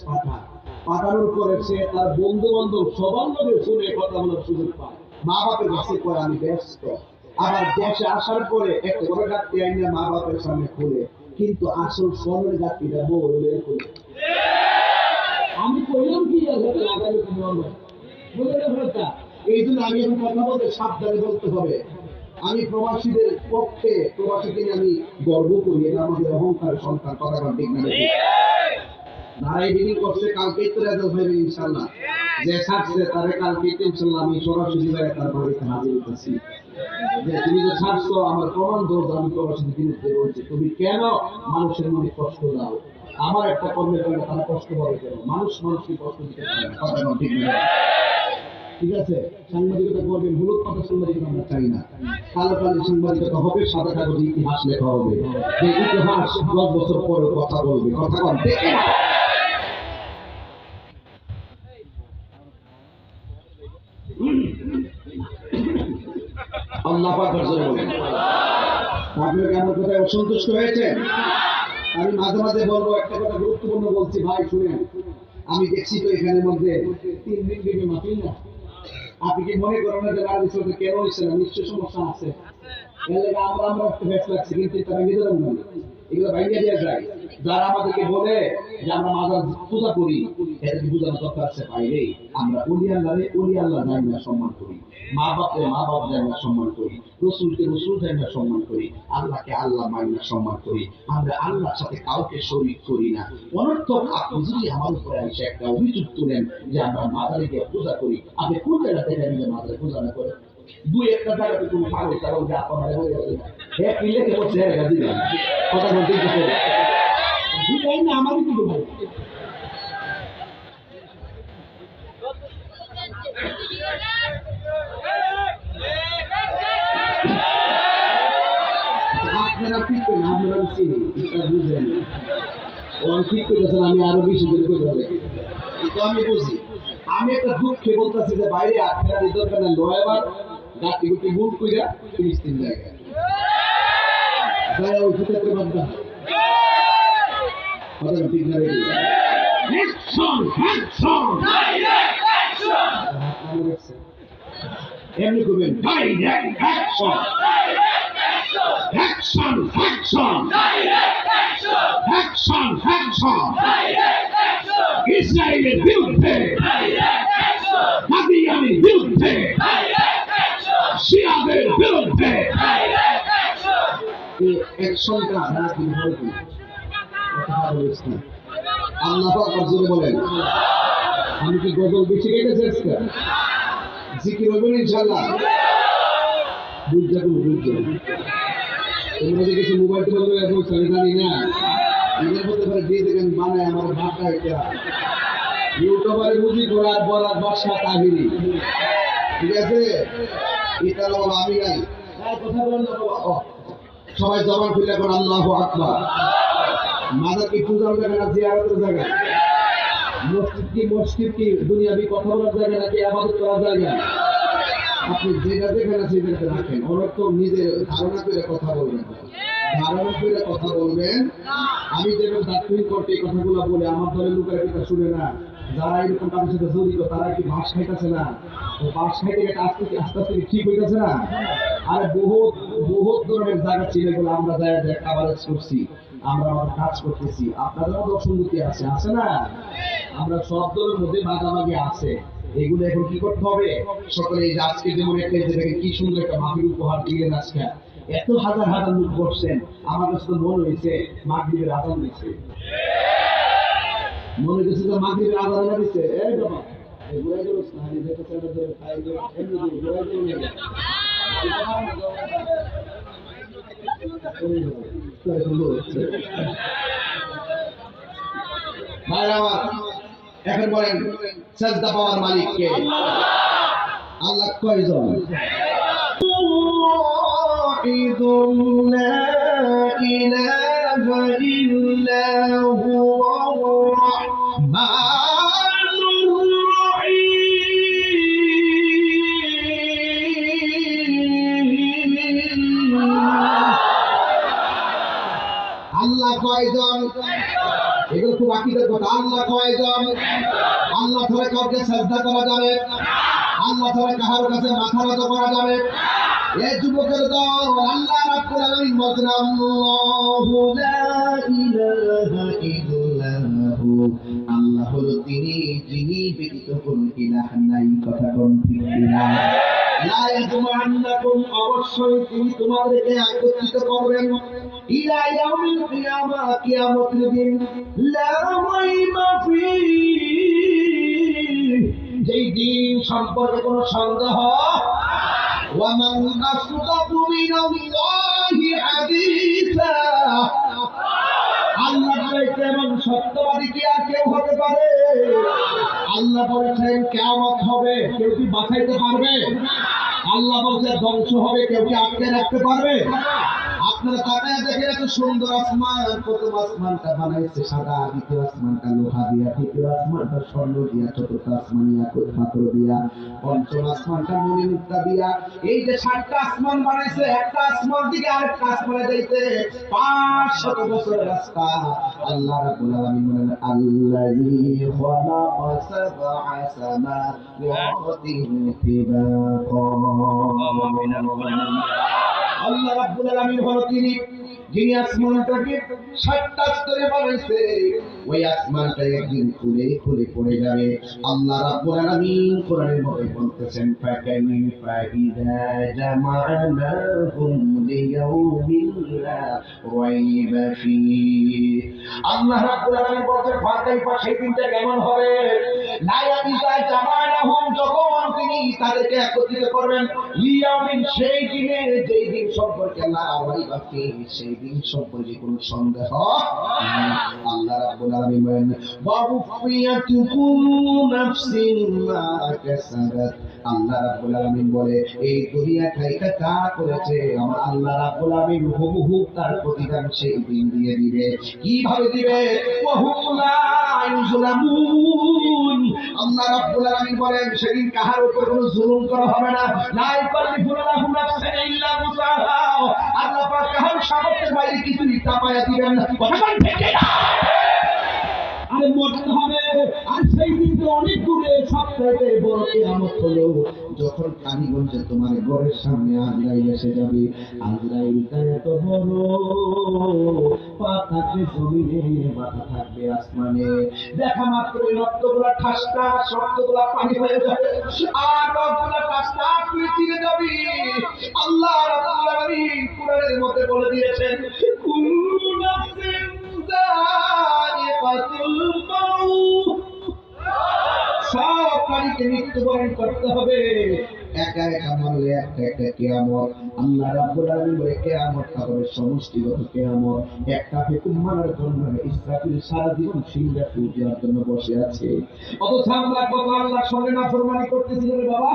পাঠানোর পরে সে তার বন্ধু বান্ধব সবার লোকে শুনে কথা বলার সুযোগ পায়, মা বাপের কাছে করে আমি ব্যস্ত, আবার দেশে আসার পরে একটা বড় গাড়ি আইনে মা বাপের সামনে খুলে, কিন্তু আসল স্বর্ণের গাড়িটা বউ খুলে। আমি কইলাম কি লাগালে এই জন্য আমি এখন কথা বলতে সাবধানে বলতে হবে। আমি প্রবাসীদের পক্ষে, প্রবাসীকে আমি গর্ব করি, এটা আমাদের অহংকার সন্তান, কথা বলতে নারাই বিলিং করছে, কালকে তো রেজাল্ট হবে ইনশাআল্লাহ, যে ছাড়ছে তারে কালকে ইনশাআল্লাহ আমি সরাসরি বাইরে তার বাড়িতে হাজির হতেছি, যে তুমি যে ছাড়ছো আমার প্রমাণ দোষ, আমি প্রবাসীদের বিরুদ্ধে বলছি, তুমি কেন মানুষের মনে কষ্ট দাও, আমার একটা কর্মের কারণে তারা কষ্ট পাবে কেন, মানুষ মানুষকে কষ্ট দিতে পারে না, কথা বল ঠিক না? ঠিক আছে, সাংবাদিকতা করবেন, হলুদ পাতা সাংবাদিকতা আমরা চাই না, কালো কালি সাংবাদিকতা হবে, সাদা কাগজে ইতিহাস লেখা হবে, যে ইতিহাস 10 বছর পরে কথা বলবে, কথা বল ঠিক না? আল্লাহ পাক বলেন আপনারা কেমন কথায় অসন্তুষ্ট হয়েছেন? আমি মাঝে মাঝে বলবো, একটা কথা গুরুত্বপূর্ণ বলছি ভাই শুনেন, আমি দেখছি তো এখানের মধ্যে 3 দিন দিবে মাফিল না, আপনি কি মনে করেন যে রাজনীতি চলতে কেন হয়েছে না? নিশ্চয় সমস্যা আছে, আমরা একটা ফেস লাগছে, কিন্তু তারা নিজেরা নয়, এগুলো বাইরে দেওয়া যায়। যারা আমাদেরকে বলে যে আমরা মাজার পূজা করি, এদেরকে বোঝানোর দরকার আছে বাইরে আমরা ওলি আল্লাহ যাই না সম্মান করি, মা বাপকে মা বাপ যাই না সম্মান করি, রসুলকে রসুল যাই না সম্মান করি, আল্লাহকে আল্লাহ মাই না সম্মান করি, আমরা আল্লাহর সাথে কাউকে শরীক করি না। অনর্থক আপনি যদি আমার উপরে এসে একটা অভিযোগ তুলেন যে আমরা মাজারে গিয়ে পূজা করি, আপনি কোন জায়গা থেকে মাজারে পূজা না করে দুই একটা জায়গাতে কোনো পাগল চাগল যে আপনার হয়ে গেছে হ্যাঁ পিলে কেবল চেহারা গাছি না, কথা বলতে বুঝাই না আমারই কিন্তু ভাই আপনারা ঠিক করেন, আপনারা চিনি এটা বুঝেন, ও ঠিক করেছেন, আমি আরো বেশি করে করতে কিন্তু আমি বুঝি। আমি একটা দুঃখে বলতেছি যে বাইরে আপনারা এই দরকার না, নয়বার গাড়ি গুটি মুট কইরা 30 জায়গায় যারা ওই ক্ষেত্রে বান্ধা কথা ঠিক না রে, অ্যাকশন অ্যাকশন ডাইরেক্ট অ্যাকশন, এমনি করবেন direct action, action action direct action, action action direct action, ইসরায়েলের বিরুদ্ধে ডাইরেক্ট অ্যাকশন, কাদিয়ানির বিরুদ্ধে ডাইরেক্ট অ্যাকশন, শিয়াদের বিরুদ্ধে ডাইরেক্ট অ্যাকশন। এই অ্যাকশনটা না কি হবে কথা বলছি, আল্লাহ পাক জোরে বলেন, আমি কি গজল বেশি গেছে আজকে জিকির হবে ইনশাআল্লাহ, বুঝতে তোমরা যে কিছু মোবাইল টোবাইল এখন জানি না, এদের মধ্যে পরে দিয়ে দেখেন বানায় আমার ভাষা, এটা ইউটিউবারে মুজি করার বলার বাসা কাহিনী, ঠিক আছে, এটা হলো আমি নাই কথা বলেন না বাবা, সবাই জবান খুলে এখন আল্লাহু আকবার। মাজার কি পূজার জায়গা না জিয়ারতের জায়গা? মসজিদ কি দুনিয়াবি কথা বলার জায়গা নাকি ইবাদত করার জায়গা? আপনি যেটা যেখানে সেটাতে রাখেন, অনর্থ নিজের ধারণা করে কথা বলবেন, ধারণা করে কথা বলবেন। আমি যেমন দার্শনিক করতে এই কথাগুলো বলে আমার দলের লোকের কথা শুনে না, যারা এরকম কারোর সাথে জড়িত তারা কি বাস খাইতেছে না, বাস খাইতে আস্তে আস্তে আস্তে ঠিক হইতেছে না। আর বহুত বহুত ধরনের জায়গা ছিল এগুলো আমরা যায় কাভারেজ করছি, আমরা আমাদের কাজ করতেছি, আপনাদেরও দর্শনগতি আছে আছে না, আমরা সব দলের মধ্যে ভাগাভাগি আছে। এগুলো এখন কি করতে হবে সকলে, এই যে আজকে যেমন একটা দেখেন কি সুন্দর একটা মাহফিল উপহার দিলেন, আজকে এত হাজার হাজার লোক বসছেন, আমার কাছে তো মনে হয়েছে মাগরিবের আযান দিচ্ছে, মনে হয়েছে যে মাগরিবের আযান দিচ্ছে। এই বাবা এই ঘুরে গেল স্নানি দেখতে চাইলে ধরে খাই গেল এমনি ঘুরে গেল ভাই আমার এখন বলেন সাজদা পাওয়ার মালিক কে? আল্লাহ কয়জন? লা ইলাহা ইল্লা হুয়ার রাহমানুর রহিম। আল্লাহ কয়জন? এগুলো খুব আকীদার কথা। আল্লাহ কয়জন? আল্লাহ ছাড়া কাউকে সাজদা করা যাবে? আল্লাহ ছাড়া কাহার কাছে মাথা নত করা যাবে? এই যুবকের দল আল্লাহ রাব্বুল আলামিন বলেন আল্লাহু লা ইলাহা ইল্লাহু, আল্লাহ হলো তিনি যিনি ব্যতীত কোনো ইলাহ নাই। কথা কোন ঠিক কিনা? লা ইয়াজমা'আন্নাকুম, অবশ্যই তিনি তোমাদেরকে একত্রিত করবেন ইলা ইয়াউমিল কিয়ামা, কিয়ামতের দিন। লা রাইবা ফীহি, যেই দিন সম্পর্কে কোনো সন্দেহ। ومن أصدق من الله حديثا, আল্লাহ বলেছেন এমন সত্যবাদী কি আর কেউ হতে পারে? আল্লাহ বলেছেন কিয়ামত হবে, কেউ কি বাঁচাইতে পারবে? আল্লাহ বলছে ধ্বংস হবে, কেউ কি আটকে রাখতে পারবে? আপনারা তাকায় দেখেন এত সুন্দর আসমান। প্রথম আসমানটা বানাইছে সাদা, দ্বিতীয় আসমানটা লোহা দিয়া, তৃতীয় আসমানটা স্বর্ণ দিয়া, চতুর্থ আসমান ইয়াকুত পাথর দিয়া, পঞ্চম আসমানটা মণিমুক্তা দিয়া। এই যে 7টা আসমান বানাইছে, একটা আসমান থেকে আরেকটা আসমানে যাইতে 500 বছরের রাস্তা। আল্লাহ রাব্বুল আলামিন বলেন আল্লাযী খালাকা সাবআ সামাওয়াতি তিবাকা। আল্লাহ রাব্বুল আলামিন হলো তিনি যিনি আসমানটাকে 7টা স্তরে বানাইছে। ওই আসমানটা একদিন খুলে খুলে পড়ে যাবে। আল্লাহ রাব্বুল আলামিন কোরআনের মধ্যে বলতেছেন ফাকাইফা ইযা জামা'নাহুম লিয়াউমিন লা রাইবা ফীহি। আল্লাহ রাব্বুল আলামিন বলছেন ফাকাইফা, সেই দিনটা কেমন হবে? লা ইযা জামা'নাহুম, যখন তিনি তাদেরকে একত্রিত করবেন, লিয়াউমিন, সেই দিনে, যেই দিন সম্পর্কে লা রাইবা ফীহি, সেই দিন সম্পর্কে কোনো সন্দেহ নেই। আল্লাহ রাব্বুল আলামিন বলেন ওয়াউফিয়াতু কুল্লু নাফসিন মা কাসাবাত। আল্লাহ রাব্বুল আলামিন বলে এই দুনিয়াটা এটা যা করেছে আমার আল্লাহ রাব্বুল আলামিন হুবহু তার প্রতিদান সেই দিন দিয়ে দিবে। কিভাবে দিবে? ওয়াহুম লা ইউযলামুন। আল্লাহ রাব্বুল আলামিন বলেন সেদিন কাহার উপর কোনো জুলুম করা হবে না। লা ইউকাল্লিফুল্লাহু নাফসান ইল্লা মুসাহা। আল্লাহ পাক কাহার সামর্থ্যের বাইরে কিছুই চাপায়া দিবেন না। কথা ঠিক না? আরে মরতে হবে। আর সেই দিনটা অনেক দূরে, সবথেকে বড় কিয়ামত হলো যখন কালীগঞ্জে তোমার ঘরের সামনে আজরাইল এসে যাবে। আজরাইলটা এত বড়, পা থাকবে জমিনে, মাথা থাকবে আসমানে। দেখা মাত্রই রক্তগুলা ঠাসটা, রক্তগুলা পানি হয়ে যাবে, আর রক্তগুলা ঠাসটা তুই চিরে যাবি। আল্লাহ রাব্বুল আলামিন কোরআনের মধ্যে বলে দিয়েছেন কুল্লু নাফসিন যায়িকাতুল মাউত, সব প্রাণীকে মৃত্যুবরণ করতে হবে। একা একা মরলে একটা একটা কিয়ামত। আল্লাহ রাব্বুল আলামিন বলে কিয়ামতটা হবে সমষ্টিগত কিয়ামত। একটা হুকুম মানার জন্য ইসরাফিল সারা জীবন সিংহা ফুঁ দেওয়ার জন্য বসে আছে। অথচ আমরা কত আল্লাহর সঙ্গে নাফরমানি করতেছি রে বাবা,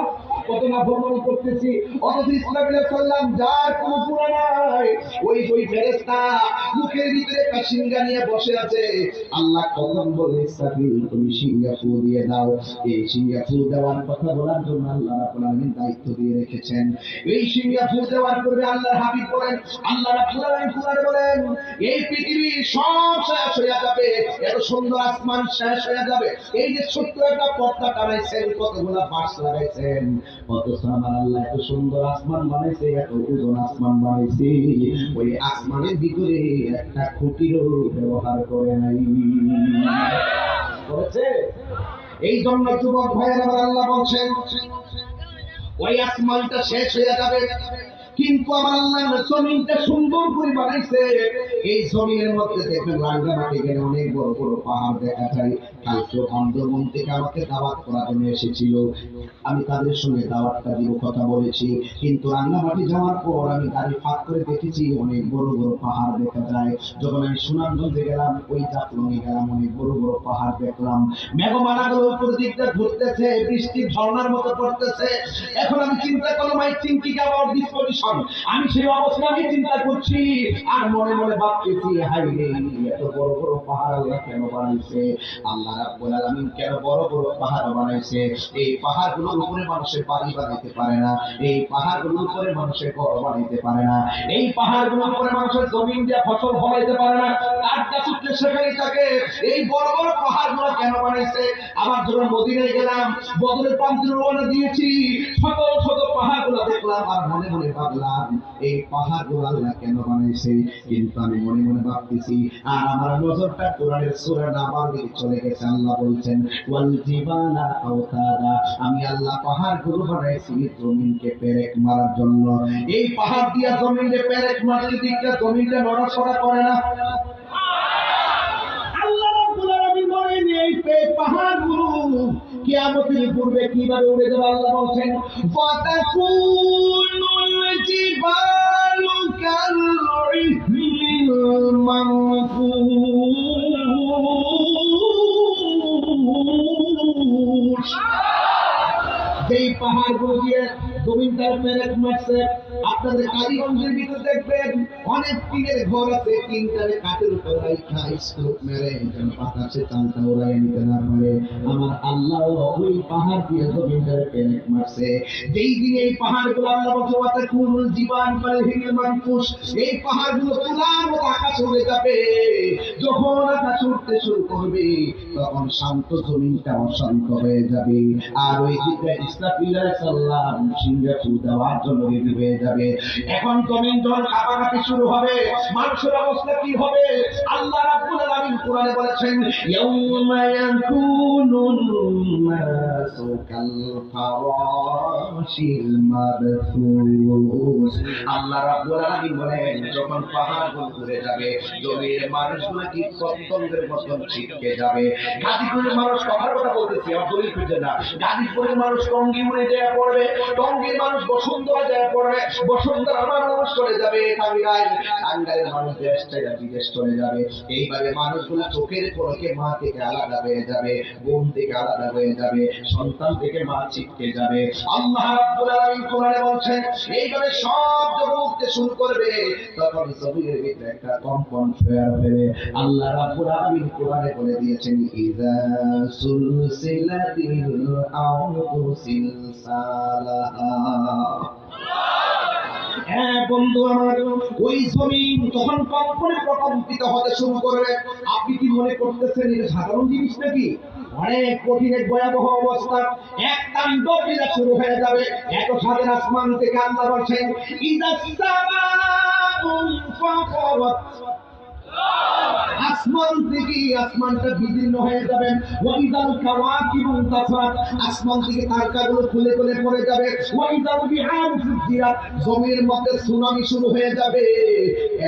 কত নাফরমানি করতেছি। অথচ ইসরাফিল সাল্লাম যার কোনো গুনাহ নাই, ওই ফেরেশতা মুখের ভিতরে একটা সিংহা নিয়ে বসে আছে। আল্লাহ কখন বলে ইসরাফিল তুমি সিংহা ফুঁ দিয়ে দাও। এই সিংহা ফুঁ দেওয়ার কথা বলার জন্য আল্লাহ রাব্বুল আলামিন দায়িত্ব দিয়ে রেখেছেন। এই সিংহা ফুঁ দেওয়ার পূর্বে আল্লাহর হাবিব বলেন, আল্লাহ রাব্বুল আলামিন কুরআনে বলেন এই পৃথিবী সব শেষ হয়ে যাবে, এত সুন্দর আসমান শেষ হয়ে যাবে। এই যে ছোট্ট একটা পর্দা টানাইছেন, কতগুলা বাঁশ লাগাইছেন, অথচ আমার আল্লাহ এত সুন্দর আসমান বানাইছে, এত উজ্জ্বল আসমান বানাইছে, ওই আসমানের ভিতরে একটা খুঁটিরও ব্যবহার করে নাই। করেছে? এই জন্য যুবক ভাইয়েরা আল্লাহ বলছেন ওই আসমানটা শেষ হয়ে যাবে, কিন্তু আমার আল্লাহ জমিনটা সুন্দর করে বানাইছে। এই জমিনের মধ্যে দেখবেন রাঙ্গামাটি গেলে অনেক বড় বড় পাহাড় দেখা যায়। কালকে বান্দরবন থেকে আমাকে দাওয়াত করার জন্য এসেছিল, আমি তাদের সঙ্গে দাওয়াতটা দিব কথা বলেছি। কিন্তু রাঙ্গামাটি যাওয়ার পর আমি গাড়ি ফাঁক করে দেখেছি অনেক বড় বড় পাহাড় দেখা যায়। যখন আমি সুনামগঞ্জে গেলাম, ওই জাফলংয়ে গেলাম, অনেক বড় বড় পাহাড় দেখলাম। মেঘমালাগুলো উপর দিকটা ঘুরতেছে, বৃষ্টি ঝর্ণার মতো পড়তেছে। এখন আমি চিন্তা করলাম I thinking about this position. আমি সেই অবস্থায় চিন্তা করছি আর মনে মনে ভাবতেছি, হাই রে, এত বড় বড় পাহাড় আল্লাহ কেন বানাইছে? আল্লাহ রাব্বুল আলামিন কেন বড় বড় পাহাড় বানাইছে? এই পাহাড়গুলোর উপরে মানুষের বাড়ি বানাইতে পারে না, এই পাহাড়গুলোর উপরে মানুষের ঘর বানাইতে পারে না, এই পাহাড়গুলোর উপরে মানুষের জমিন দিয়ে ফসল ফলাইতে পারে না। কাঠ গাছ উঠলে সেখানে থাকে। এই বড় বড় পাহাড়গুলো কেন বানাইছে? আমার যখন মদিনায় গেলাম, বদরের প্রান্তে রওনা দিয়েছি, শত শত পাহাড়গুলো দেখলাম আর মনে মনে ভাবলাম এই পাহাড়গুলো আল্লাহ কেন বানাইছে? কিন্তু আমি মনে মনে ভাবতেছি আর আমার নজরটা কোরআনের সূরা নাবার দিকে চলে গেছে। আল্লাহ বলছেন ওয়াল জিবালা আওতাদা, আমি আল্লাহ পাহাড়গুলো বানাইছি জমিনকে পেরেক মারার জন্য। এই পাহাড় দিয়া জমিনে পেরেক মারলে দিকটা জমিনটা নড়াচড়া করে না। আল্লাহ রাব্বুল আলামিন বলেন এই পাহাড়গুলো কিয়ামতের পূর্বে কিভাবে উড়ে যাবে? আল্লাহ বলছেন ফাতাকুনুল জিবালু কাল-ইহনিল মানফুশ। যেই পাহাড়গুলো দিয়ে জমিনটার পেরেক মারছে, আপনাদের কালীগঞ্জের ভিতরে দেখবেন অনেক টিনের ঘর আছে, টিনটারে কাঠের উপর রাখা স্টোভ মেরে যেন বাতাসে চালটা উড়াই নিতে না পারে। আমার আল্লাহ ওই পাহাড় দিয়ে জমিনটারে পেরেক মারছে। যেই দিন এই পাহাড়গুলো আল্লাহ বলতে কুনুল জীবান কাল-ইহনিল মানফুশ, এই পাহাড়গুলো তুলার মতো আকাশ উড়ে যাবে। যখন আকাশ উঠতে শুরু করবে তখন শান্ত জমিনটা অশান্ত হয়ে যাবে। আর ওই দিকে ইসরাফিল আলাইহিস সালাম সিংহে ফু দেওয়ার জন্য রেডি হয়ে যাবে। এখন জমিন যখন কাঁপাকাঁপি শুরু হবে, মানুষের অবস্থা কি হবে? আল্লাহ রাব্বুল আলামিন কোরআনে বলেছেন ইয়াউমা ইয়াকুনুন নাসু কাল ফারাশিল মাবথুস। আল্লাহ রাব্বুল আলামিন বলেন যখন পাহাড়গুলো ঘুরে যাবে, জমির মানুষগুলো কি পতঙ্গের মতন ছিটকে যাবে। গাজীপুরের মানুষ কথার কথা বলতেছি, আমার দলিল খুঁজে না। গাজীপুরের মানুষ টঙ্গী উড়ে যায় পড়বে, টঙ্গীর মানুষ বসুন্ধরা যায় পড়বে, বসুন্ধরা মানুষ চলে যাবে টাঙ্গাইল, টাঙ্গাইলের মানুষ দেশ থেকে বিদেশ চলে যাবে। এইভাবে মানুষগুলো চোখের পলকে মা থেকে আলাদা হয়ে যাবে, বোন থেকে আলাদা হয়ে যাবে, সন্তান থেকে মা ছিটকে যাবে। আল্লাহ রাব্বুল আলামিন কোরআনে বলছেন এইভাবে সব যখন উঠতে শুরু করবে তখন জমিনের ভিতরে একটা কম্পন ছড়িয়ে পড়বে। আল্লাহ রাব্বুল আলামিন কোরআনে বলে দিয়েছেন ইযা সুলসিলাতিল আরদু সিলসালাহা। হ্যাঁ বন্ধু আমার, ওই জমিন তখন কম্পনে প্রকম্পিত হতে শুরু করবে। আপনি কি মনে করতেছেন এটা সাধারণ জিনিস নাকি? অনেক কঠিন এক ভয়াবহ অবস্থা, এক তাণ্ডব লীলা শুরু হয়ে যাবে। এত সাদের আসমান থেকে আল্লাহ বলছেন ইদাস সামাউন ফাতারাত, আসমান থেকে আসমানটা বিদীর্ণ হয়ে যাবে। ওয়াইদাল কাওয়াকিবু তাসারাত, আসমান থেকে তারকাগুলো খুলে খুলে পড়ে যাবে। ওয়াইদাল বিহারু ফুজ্জিরাত, জমির মধ্যে সুনামি শুরু হয়ে যাবে।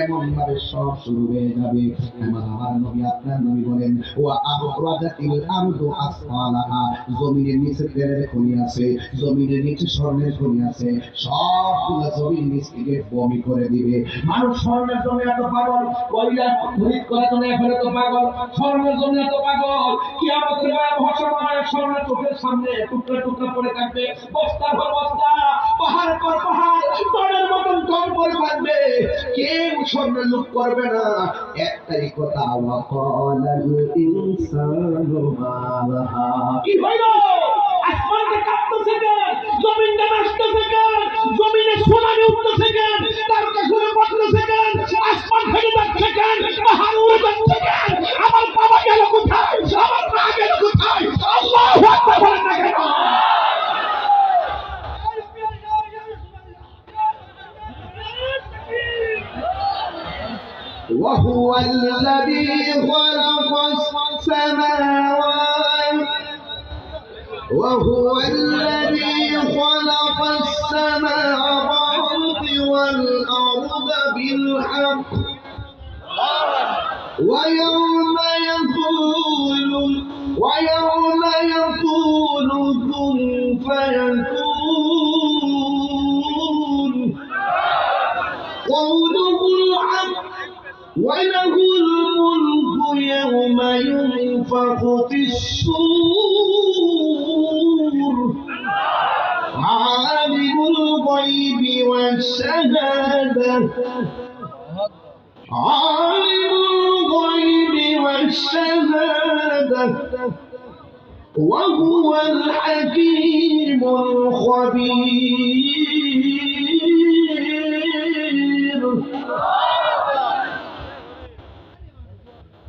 এমন ভাবে সব শুরু হয়ে যাবে। আমার নবী আপনার নবী বলেন ওয়া আখরাজাতিল আরদু আসফালাহা, জমিনের নিচে তেলের খনি আছে, জমিনের নিচে স্বর্ণের খনি আছে, সবগুলো জমির নিচ থেকে বমি করে দিবে। মানুষ স্বর্ণের জন্য এত পাগল, কয়লা খরিদ করার জন্য এখন এত পাগল, স্বর্ণের জন্য এত পাগল। কিয়ামতের ভয়াবহ সময় স্বর্ণ চোখের সামনে টুকরা টুকরা পড়ে থাকবে, বস্তার পর বস্তা, পাহাড় পর পাহাড় বনের মতন কম করে থাকবে। কেউ স্বর্ণ লুট করবে না। একটাই কথা, ওয়াকালাল ইনসানু মা লাহা, কি হইল? আসমানটা কাঁপতেছে কেন? জমিনটা নাচতেছে কেন? জমিনে সুনামি উঠতেছে কেন? তারকা শুনে পড়তেছে কেন? আসমান ভেঙে যাচ্ছে কেন? পাহাড় উড়ে যাচ্ছে কেন? আমার বাবা গেল কোথায়? আমার মা গেল কোথায়? আল্লাহু আকবার বলেন না কেন? وهو الذي خلق السماوات وهو الذي خلق السماوات بالحق ويوم يقول كن فيكون قوله الحق وله الملك يوم ينفخ في الصور عالم الغيب والشهادة وهو الحكيم الخبير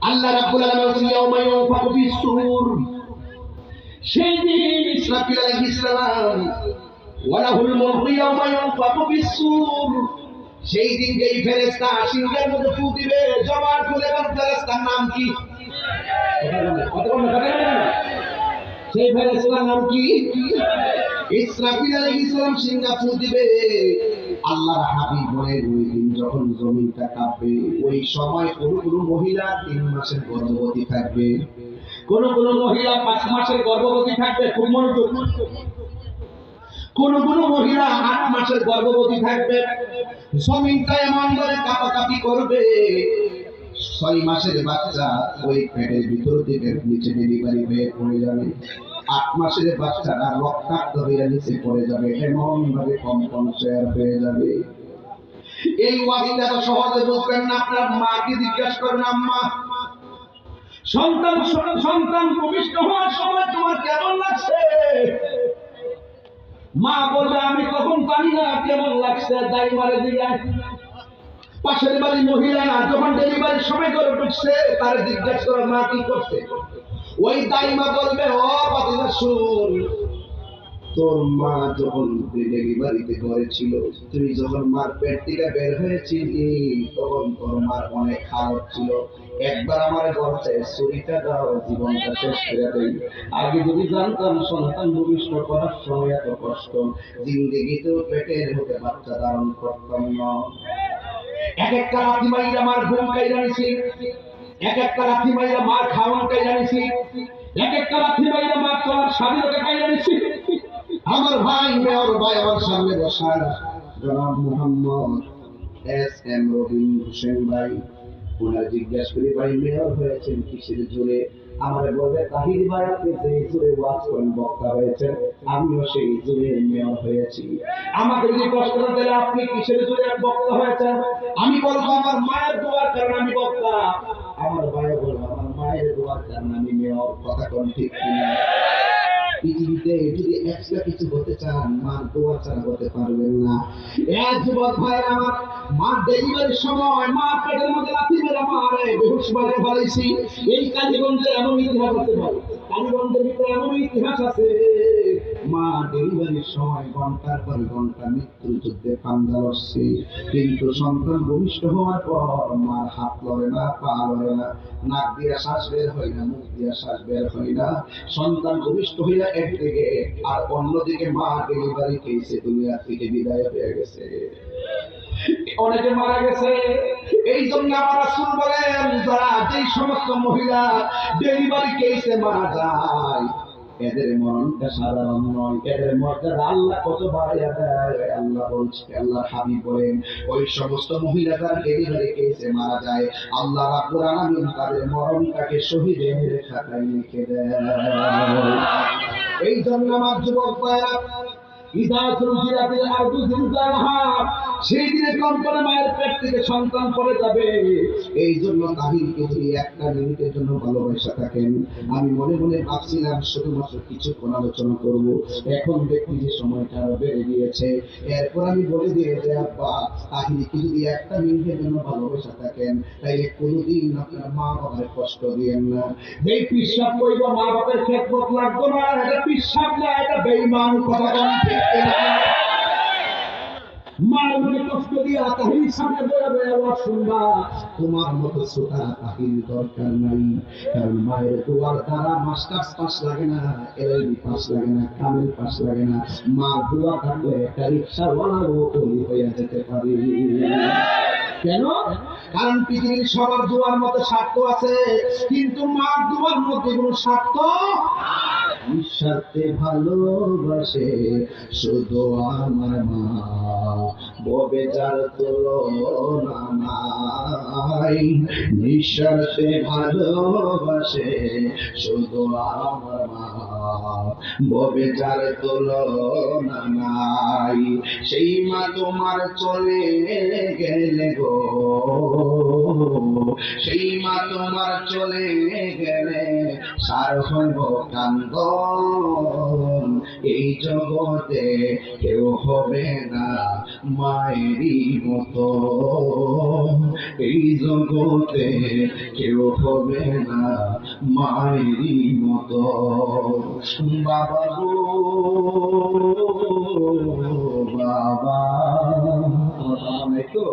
আল্লাহ রাব্বুল আলামিন ইয়াউমা ইউনফাখু ফিস-সূর সেদিন ইসরাফিল আলাইহিস সালাম ওয়ালাহুল মুলকু ইয়াউমা ইউনফাখু ফিস-সূর সেই দিন যেই ফেরেশতা সিংহের মধ্যে ফু দিবে জবান খুলে কোন ফেরেশতার নাম কি সেই ফেরেশতার নাম কি ইসরাফিল আলাইহিস সালাম সিংহা ফু দিবে আল্লাহর হাবিব বলেন ওই দিন যখন জমিনটা কাঁপবে ওই সময় কোন মহিলা 3 মাসের গর্ভবতী থাকবে কোন মহিলা 5 মাসের গর্ভবতী থাকবে খুব মনোযোগ কোন মহিলা 8 মাসের গর্ভবতী থাকবে জমিনটা এমন করে কাঁপাকাঁপি করবে 6 মাসের বাচ্চা ওই পেটের ভিতর থেকে নিচে ডেলিভারি হয়ে পড়ে যাবে 8 মাসের বাচ্চাটা রক্তাক্ত হয়ে নিচে পড়ে যাবে এমন ভাবে কম্পন শেয়ার হয়ে যাবে এই ওয়াজিটা তো সহজে বুঝবেন না আপনার মাকে জিজ্ঞাসা করেন আম্মা সন্তান ভূমিষ্ঠ হওয়ার সময় তোমার কেমন লাগছে মা বলবে আমি কখন জানি না কেমন লাগছে দাইমারে দিকে পাশের বাড়ি মহিলা যখন ডেলিভারির সময় করে ঢুকছে তার জিজ্ঞাসা করে মা কি করছে ওই দাইমা বলবে ও বাতিজা শুন তোর মা যখন ডেলিভারিতে করেছিল তুই যখন মার পেট থেকে বের হয়েছিলি তখন তোর মার অনেক হালত ছিল একবার আমার বলছে ছুরিটা দাও জীবনটা শেষ করে দেই আগে যদি জানতাম সন্তান ভূমিষ্ঠ করার সময় এত কষ্ট জিন্দেগিতেও পেটের মধ্যে বাচ্চা ধারণ করতাম না এক একটা রাতি মাইরা মার ঘুম কাই জানিছি এক একটা রাতি মাইরা মার খাওয়ান কাই জানিছি এক একটা রাতি মাইরা মার চলার স্বাধীনতা কাই জানিছি আমার ভাই মেয়র ভাই আমার সামনে বসা জনাব মোহাম্মদ এস.এম. রবিন হোসেন ভাই ওনার জিজ্ঞাসা করি ভাই মেয়র হয়েছেন কিসের জোরে আমার বলবে তাহির ভাই আপনি যে জোরে ওয়াজ করেন বক্তা হয়েছেন আমিও সেই জোরে মেয়র হয়েছি আমাকে যদি প্রশ্ন দিলে আপনি কিসের জোরে বক্তা হয়েছেন আমি বলবো আমার মায়ের দোয়ার কারণে আমি বক্তা আমার ভাই বলবো আমার মায়ের দোয়ার কারণে আমি মেয়র কথা কোন ঠিক কিনা পৃথিবীতে যদি এক্সট্রা কিছু হতে চান মার দোয়া ছাড়া হতে পারবেন না এক যুবক ভাই আমার মা ডেলিভারির সময় মা পেটের মধ্যে লাথি মেরে মারে বেহুশ বাজে ফেলেছি এই কালীগঞ্জে এমন ইতিহাস আছে ভাই কালীগঞ্জের ভিতরে এমন ইতিহাস আছে মা ডেলিভারির সময় ঘন্টার পর ঘন্টা মৃত্যুর যুদ্ধে পাঞ্জা লড়ছে কিন্তু সন্তান ভূমিষ্ঠ হওয়ার পর মার হাত লড়ে না পা লড়ে না নাক দিয়ে শ্বাস বের হয় না মুখ দিয়ে শ্বাস বের হয় না সন্তান ভূমিষ্ঠ হইয়া একদিকে আর অন্যদিকে মা ডেলিভারি কেসে দুনিয়া থেকে বিদায় হয়ে গেছে অনেকে মারা গেছে এই জন্য আমার রাসূল বলেন যারা যেই সমস্ত মহিলা ডেলিভারি কেসে মারা যায় এদের মরণটা সাধারণ নয় এদের মর্যাদা আল্লাহ কত বাড়াইয়া দেয় আল্লাহ বলছে আল্লাহ হাবিব বলেন ওই সমস্ত মহিলা যারা ডেলিভারি কেসে মারা যায় আল্লাহ রাব্বুল আলামিন তাদের মরণটাকে শহীদের খাতায় লিখে দেয় এই জন্য আমার যুবক ভাইরা সেই দিনে কম্পনে মায়ের পেট থেকে সন্তান পড়ে যাবে এই জন্য তাহিরকে যদি একটা মিনিটের জন্য ভালোবাসা থাকেন আমি মনে মনে ভাবছিলাম শুধুমাত্র কিছুক্ষণ আলোচনা করব এখন দেখি যে সময়টা বেড়ে গিয়েছে এরপর আমি বলে দিয়ে যে আব্বা তাহিরকে যদি একটা মিনিটের জন্য ভালোবাসা থাকেন তাইলে কোনোদিন আপনার মা বাবার কষ্ট দিয়েন না এই পিসাব কইব মা বাবার খেদমত লাগবে না এটা পিসাব না এটা বেঈমান কথা বলতে মায়ের কষ্ট দিয়া তাহির সামনে বেরোবে আবার শুনবা তোমার মতো ছোটা তাহির দরকার নাই কারণ মায়ের দোয়ার দ্বারা মাস্টার্স পাস লাগে না এলএলবি পাস লাগে না কামিল পাস লাগে না মা দোয়া থাকলে একটা রিক্সাওয়ালাও তৈরি হয়ে যেতে পারে কেন? কারণ পৃথিবীর সবার দোয়ার মতো স্বার্থ আছে, কিন্তু মার দোয়ার মধ্যে কোনো স্বার্থ নিঃস্বার্থে ভালোবাসে শুধু আমার মা, ববে যার তুলনা নাই। নিঃস্বার্থে ভালোবাসে শুধু আমার মা, ববে যার তুলনা নাই। সেই মা তোমার চলে গেলে গো, সেই মা তোমার চলে গেলে সার হইব কান্দন। এই জগতে কেউ হবে না মায়েরই মতো, এই জগতে কেউ হবে না মায়েরই মতো। বাবা গো বাবা, নাই তো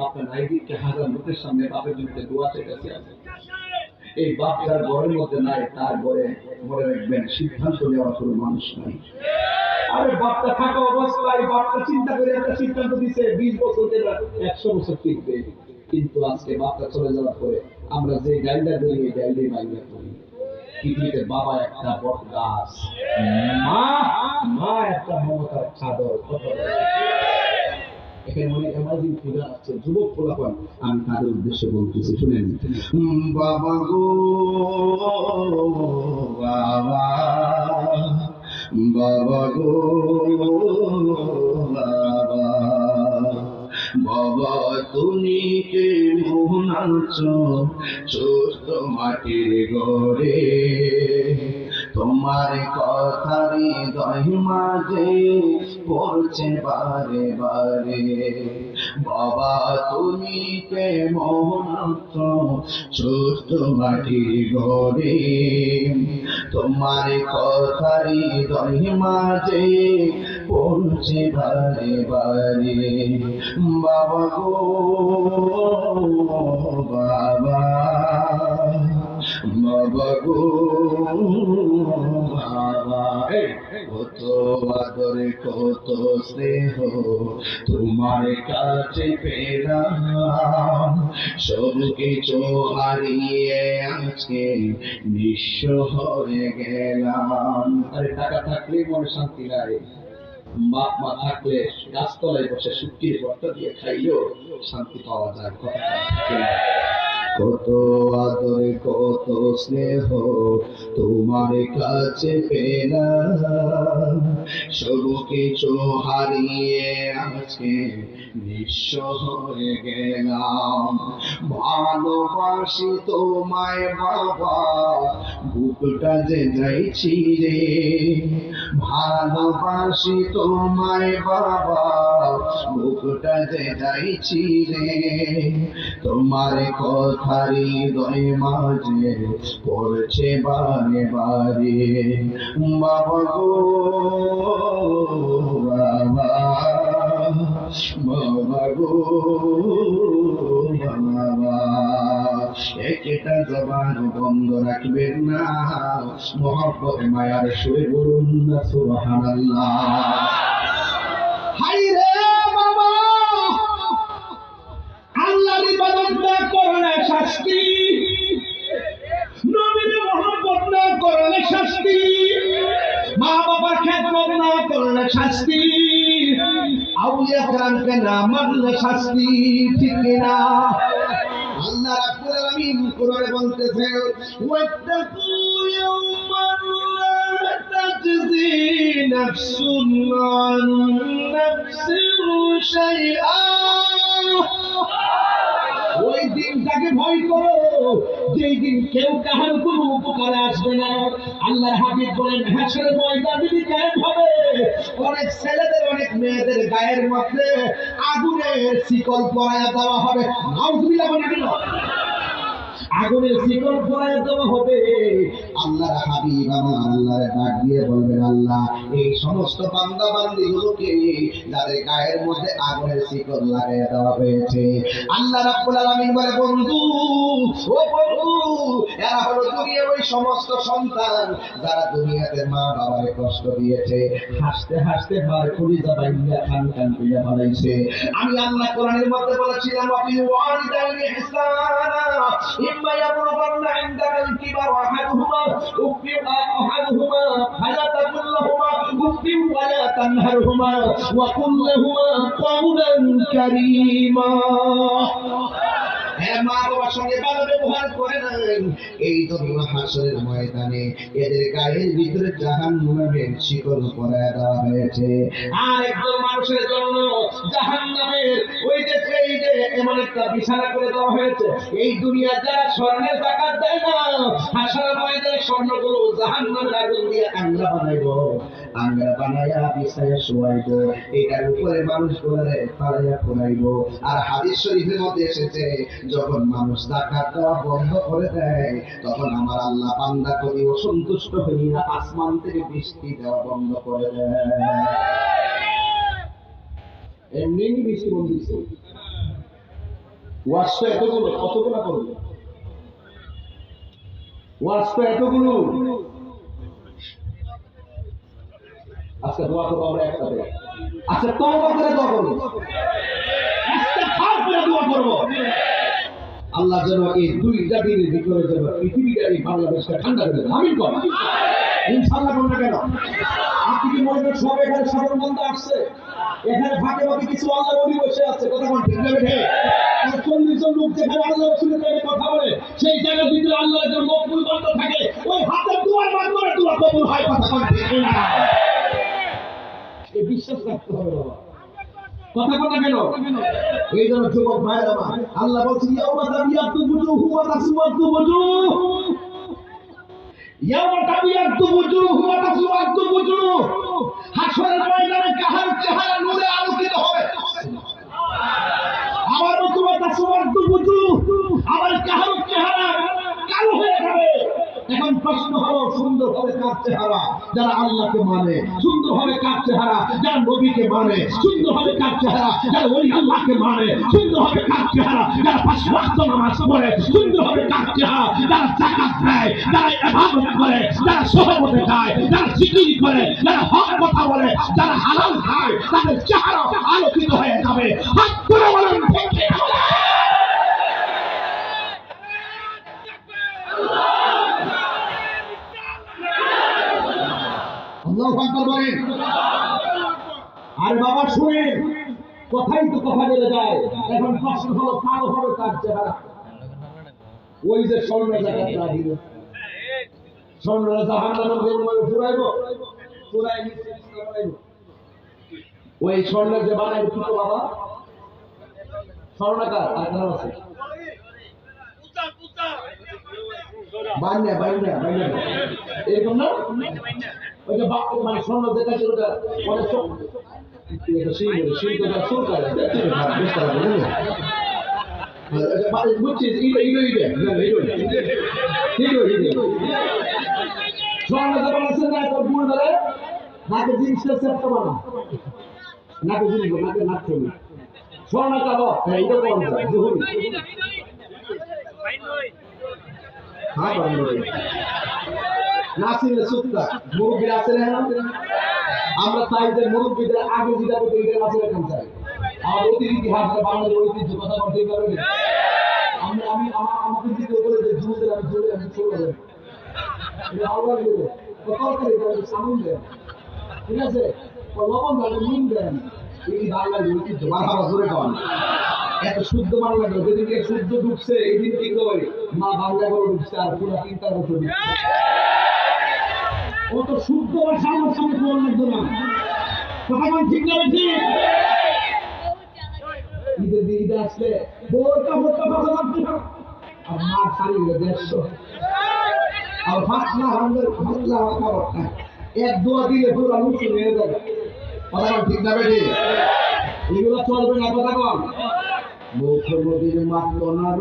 আপনার নাইদিকে হাজার লোকের সামনে বাপের জন্য দোয়া চেয়েছে। এই বাপ যার ঘরের মধ্যে নাই, তার ঘরে মনে রাখবেন সিদ্ধান্ত নেওয়ার কোনো মানুষ নাই। আরে বাপটা থাকা অবস্থায় বাপটা চিন্তা করে একটা সিদ্ধান্ত দিচ্ছে 20 বছর 100 বছর টিকবে, কিন্তু আজকে বাপটা চলে যাওয়ার পরে আমরা যে গাইডা করি এই গাইডেই বাইরে করি। পৃথিবীতে বাবা একটা বট গাছ, মা একটা মমতার চাদর। এখানে অনেক অ্যামাজিং ফিগার আছে, যুবক পোলাপান, আমি তাদের উদ্দেশ্যে বলতেছি, শুনেন। বাবা গো বাবা, বাবা গো বাবা, বাবা তুমি কে মোহন আছো ছোট মাটির ঘরে, তোমার কথারি হৃদয় মাঝে পড়ছে বারে বারে। বাবা তুমি কে মোহন আছো ছোট মাটির ঘরে, তোমার কথারি হৃদয় মাঝে পড়ছে বারে বারে। বাবা গো বাবা, বাবা গো বাবা, কত আদরে কত স্নেহ তোমার কাছে পেলাম, সব কিছু হারিয়ে আজকে নিঃস্ব হয়ে গেলাম। আরে টাকা থাকলেই মনে শান্তি লাগে, বাপ মা থাকলে গাছতলায় বসে শুকিয়ে ভর্তা দিয়ে খাইলেও শান্তি পাওয়া যায়। কত আদরে কত স্নেহ তোমার কাছে পেলাম, সব কিছু হারিয়ে আজকে নিঃস্ব হয়ে গেলাম। ভালোবাসি তোমায় বাবা, বুকটা যে যাইছি রে, ভালোবাসি তোমায় বাবা, বুকটা যে যাইছি রে, তোমার কথারি হৃদয় মাঝে পড়ছে বারে বারে। বাবা গো বাবা, বাবা গো বাবা, একটা জবান বন্ধ রাখবেন না, মহব্বত মায়ার সুরে বলুন না সুবহানাল্লাহ। হাই রে বাবা, আল্লাহর ইবাদত না করলে শাস্তি, নবীর মহব্বত না করলে শাস্তি, মা বাবার খেদমত না করলে শাস্তি, আউলিয়া কেরামকে না মানলে শাস্তি, ঠিক না? আল্লাহ রাব্বুল আলামিন কোরআনে বলতেছেন, ওয়াত্তাকু ইয়াওমান লা তাজজি নাফসুন আন নাফসিন শাইআ। ওই দিনটাকে ভয় করো যেই দিন কেউ কাহার কোনো উপকারে আসবে না। আল্লাহর হাবিব বলেন, হাসরের ময়দান যদি কায়েম হবে, অনেক ছেলেদের অনেক মেয়েদের গায়ের মধ্যে আগুনের শিকল পরায়া দেওয়া হবে। নাউজুবিল্লাহ বলেন। আগুনের শিকল পরায় দেওয়া হবে। আল্লাহর হাবিব আমার আল্লাহর ডাক দিয়ে বলবেন, আল্লাহ এই সমস্ত বান্দা বান্দীগুলোকে যাদের গায়ের মধ্যে আগুনের শিকল লাগিয়ে দেওয়া হয়েছে, আল্লাহ রাব্বুল আলামিন বলে, বন্ধু ও বন্ধু, এরা হলো দুনিয়ার ওই সমস্ত সন্তান যারা দুনিয়াতে মা বাবারে কষ্ট দিয়েছে, হাসতে হাসতে মার কলিজা বাইন্দা খান খান কইরা ফলাইছে। আমি আল্লাহ কোরআনের মধ্যে বলেছিলাম, ওয়াবিল ওয়ালিদাইনি ইহসানা ইম্মা ইয়াবলুগান্না ইনদাকাল কিবার আহাদুহুমা ফালা তাকুল লাহুমা উফফিন ওয়ালা তানহারহুমা ওয়া কুল লাহুমা কাওলান কারীমা। হ্যাঁ, মা বাবার সঙ্গে ভালো ব্যবহার করে নাই, এই জন্য হাসরের ময়দানে এদের গায়ের ভিতরে জাহান্নামের শিকল পরায় দেওয়া হয়েছে। আর একজন মানুষের জন্য জাহান্নামের ওই যে এই যে এমন একটা বিছানা করে দেওয়া হয়েছে, এই দুনিয়া যারা স্বর্ণের জাকাত দেয় না, হাসরের ময়দানে স্বর্ণগুলো জাহান্নামের আগুন দিয়ে আংরা বানাইবো, আংরা বানাইয়া বিছায়া শোয়াইবো, এটার উপরে মানুষগুলোরে ফালাইয়া ফোলাইবো। আর হাদিস শরীফের মধ্যে এসেছে, যখন মানুষ যাকাত দেওয়া বন্ধ করে দেয়, তখন আমার আল্লাহ বান্দা কবি অসন্তুষ্ট হইয়া আসমান থেকে বৃষ্টি দেওয়া বন্ধ করে দেয়। এমনি বৃষ্টি বন্ধ দিচ্ছে। ওয়াজ তো এতগুলো, কতগুলো করবে ওয়াজ তো এতগুলো। আজকে দোয়া করবো আমরা একসাথে। আচ্ছা, তওবা করে দোয়া করবো, ইস্তেগফার করে দোয়া করবো, আল্লাহ যেন এই দুইটা দিনের ভিতরে যেন পৃথিবীটা এই বাংলাদেশটা ঠান্ডা করে দেন। আমিন কর ইনশাআল্লাহ। কোন না কেন আপনি কি মনে করেন সব এখানে সাধারণ বান্দা আসছে? এখানে ফাঁকে ফাঁকে কিছু আল্লাহ ওলি বসে আছে, কথা বল ঠিক না বেঠে? 40 জন লোক যেখানে আল্লাহ রাসূলের নামে কথা বলে, সেই জায়গার ভিতরে আল্লাহর জন্য মকবুল বান্দা থাকে, ওই হাতের দুয়ার মাধ্যমে দোয়া কবুল হয়, কথা বল ঠিক না? এই বিশ্বাস রাখতে হবে বাবা, কথা কথা কেন? এই জন্য যুবক ভাইরা আমার, আল্লাহ বলছেন, ইয়াউমা তাবিয়াতু বুজুহু ওয়া তাসওয়াদু বুজুহ, ইয়াউমা তাবিয়াতু বুজুহু ওয়া তাসওয়াদু বুজুহ। হাসরের ময়দানে কাহার চেহারা নূরে আলোকিত হবে, আবার ওয়া তাসওয়াদু বুজুহ, আবার কাহার চেহারা কালো হয়ে যাবে। এখন প্রশ্ন হলো, সুন্দর হবে কার চেহারা? যারা আল্লাহকে মানে। সুন্দর হবে কার চেহারা? যারা নবীকে মানে। সুন্দর হবে কার চেহারা? যারা ওলি আল্লাহকে মানে। সুন্দর হবে কার চেহারা? যারা 5 ওয়াক্ত নামাজ পড়ে। সুন্দর হবে কার চেহারা? যারা যাকাত দেয়, যারা ইবাদত করে, যারা সহবতে যায়, যারা জিকির করে, যারা হক কথা বলে, যারা হালাল খায়, তাদের চেহারা আলোকিত হয়ে যাবে। হাত তুলে বলেন ঠিক ঠিক। আল্লাহু আকবার বলেন। আর বাবা শুনেন, কথাই তো কথা বলে যায়। এখন প্রশ্ন হলো, কালো হবে কার চেহারা? ওই যে স্বর্ণের জাকাত দিল, স্বর্ণের জাহান্নামের বেরোয় ফুরাইবো, ফুরাই নিচে বানাইবো। ওই স্বর্ণের যে বানাইবো কি বাবা? স্বর্ণকার আর নাম আছে বান্যা, বান্যা, বান্যা, এরকম না? ওই যে মানে স্বর্ণ যেটা ওটা অনেক বুঝছিস, স্বর্ণ যখন আছে না, তোর গুণ ধরে নাকে জিনিসটা সেপ্টা বানা, নাকে জিনিস নাকে নাক ছবি স্বর্ণ কালো, এইটা কম যায় জহুরি। হ্যাঁ নাসিলে সুত্তা মুরব্বী আছে না? আমরা তাই যে মুরব্বীদের আগে যেটা বলতে গেলে আছে এরকম চাই। আমার অতীত ইতিহাস, বাংলাদেশের ঐতিহ্য কথা বলতে পারবে না। আমি আমাকে দিতে বলে যে যুবদের আমি চলে চলে যাবো, এটা আল্লাহ বলে তরকারি সামন দেন, ঠিক আছে, লবণ দেন, নুন দেন, এই বাংলাদেশের ঐতিহ্য বারবার জোরে খাওয়ান। এত শুদ্ধ বাংলা লাগলো, যেদিনকে শুদ্ধ ঢুকছে এই দিন কি কই মা বাংলা করে ঢুকছে, আর পুরো 3-4 বছর ও তো শুদ্ধ ভাষা আমার সামনে বল লাগতো না, কথা বল ঠিক না? বেশি ঈদের দিন ঈদে আসলে বোরকা বোরকা কথা বলতে আর মা শাড়ি 150 আর ফাতলা আমাদের ফাতলা কথা এক দোয়া দিলে পুরো মুছে নিয়ে যাবে, কথা বল ঠিক না? বেশি এগুলো চলবে না, কথা বল বৌখনদীর মাতনার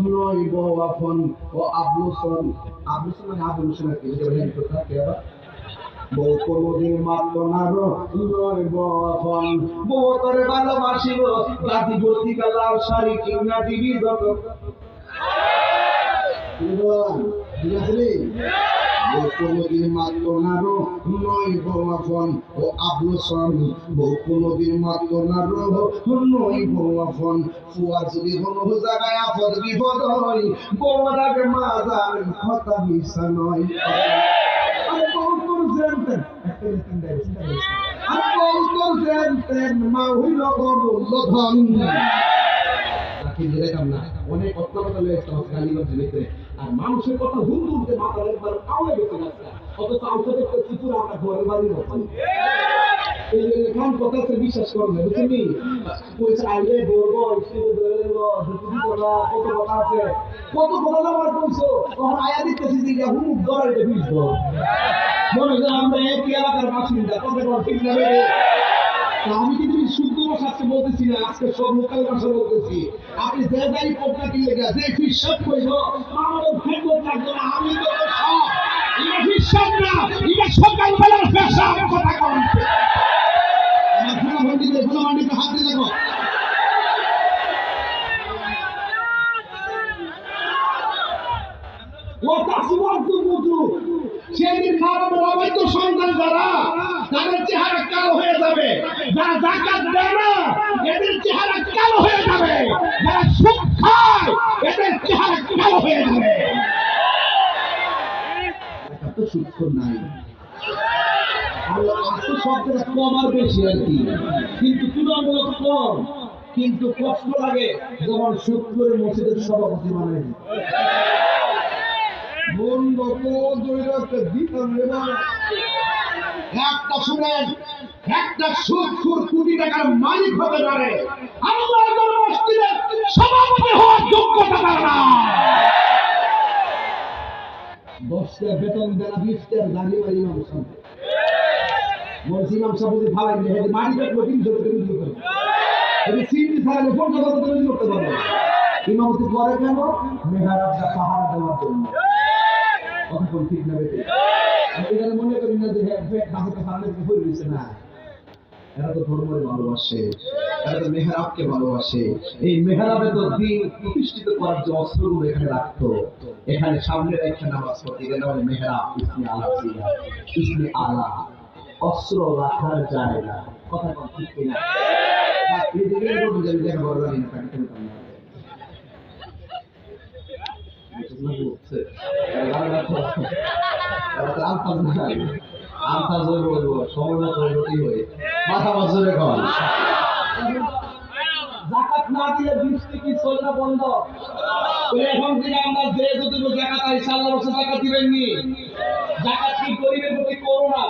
নয় বওয়াফন ও আবলুসন মানে আবলুসন কি বলেন তো থাকে আবার বৌখনদীর মাতনার নয় বওয়াফন বউ তোরে ভালোবাসিব গাতি ভর্তি কালার শাড়ি কিনা দিবি যত বৌখনদীর মাতনার নয় বওয়াফন ও আবলুসন বৌখনদীর মাতনার নয় বওয়াফন ফুয়া যদি কোনো জায়গায় আপদ বিপদ হয় বউর আগে মাজার কথা মিশা নয় আরে বউর জানতেন আর বউর জানতেন মা হইল মূল্যধন অনেক কথা লেগেছে গালিগঞ্জের ভিতরে আর মানুষের কথা হুন্দুরতে মাথার একবার কাউলে গেছে না অথচ আউটে দেখতে চিপুরে আমরা ঘরের বাড়ির মতন এই গান কথা বিশ্বাস করেন না বুঝলি কই চাইলে বলবো স্কুলে ধরবো দুটি করা কত কথা আছে কত কথা আমার কইছো তখন আয়া দিতেছি যে হুমুক ধরে বুঝবো মনে হয় আমরা এক এলাকার বাসিন্দা কত ঠিক না আমি কিন্তু শুদ্ধ ভাষাতে বলতেছি না আজকে সব লোকাল ভাষা বলতেছি আপনি যে যাই পড়তে কি লেগে যে হিসাব কইছো আমাদের ভাগ্য থাকবে না আমি তো সব এটা হিসাব না এটা সকাল বেলার পেশা কথা কোন আমার গুণাবন্দিতে হাত দিয়ে দেখো ও তাসওয়াত বুঝু সেদিন খারাপ অবৈধ সন্তান যারা তাদের চেহারা কালো হয়ে যাবে যারা যাকাত দেয় না এদের চেহারা কালো হয়ে যাবে যারা সুদ খায় এদের চেহারা কালো হয়ে যাবে এত সুখ নাই আল্লাহ আসল শব্দটা কম আর বেশি আর কি কিন্তু তুলনামূলক কম কিন্তু কষ্ট লাগে যেমন সুখ করে মসজিদের সভাপতি বানায় একটা শুনেন একটা সুদখোর কোটি টাকার মালিক হতে পারে আল্লাহর মসজিদের সভাপতি হওয়ার যোগ্যতা তার না 10 টাকা বেতন দেনা 20 টাকা গাড়ি বাড়ি ইমাম সাহেব বলছি ইমাম সাহেব যদি ভালো লাগে মাটি কাটলো 300 টাকা বিক্রি করে এই সিটি ছাড়ালে 50 টাকা বিক্রি করতে পারবে ইমামতি করে কেন মেহরাবটা পাহারা দেওয়ার জন্য কখন ঠিক না বেটে এখানে মনে করি না যে বাসাতে সামনে হয়ে গেছে না এরা তো ধর্মের ভালোবাসে এরা তো মেহরাবকে ভালোবাসে এই মেহরাবে তো দিন প্রতিষ্ঠিত করার যে অস্ত্রগুলো এখানে রাখতো এখানে সামনে রেখে নামাজ পড়তে গেলে বলে মেহরাব ইসমি আলা ইসমি আলা অস্ত্র রাখা যায় না কথা কোন ঠিক কিনা এই দিকে বলতে যাবে দেখা বড় জানি না কাটতে পারতাম না জাকাত না দিলে বৃষ্টি কি চলনা বন্ধ এখন থেকে আমরা যে যদি জাকাত ইনশাআল্লাহ বছর জাকাত দিবেননি জাকাত কি গরিবের প্রতি করুণা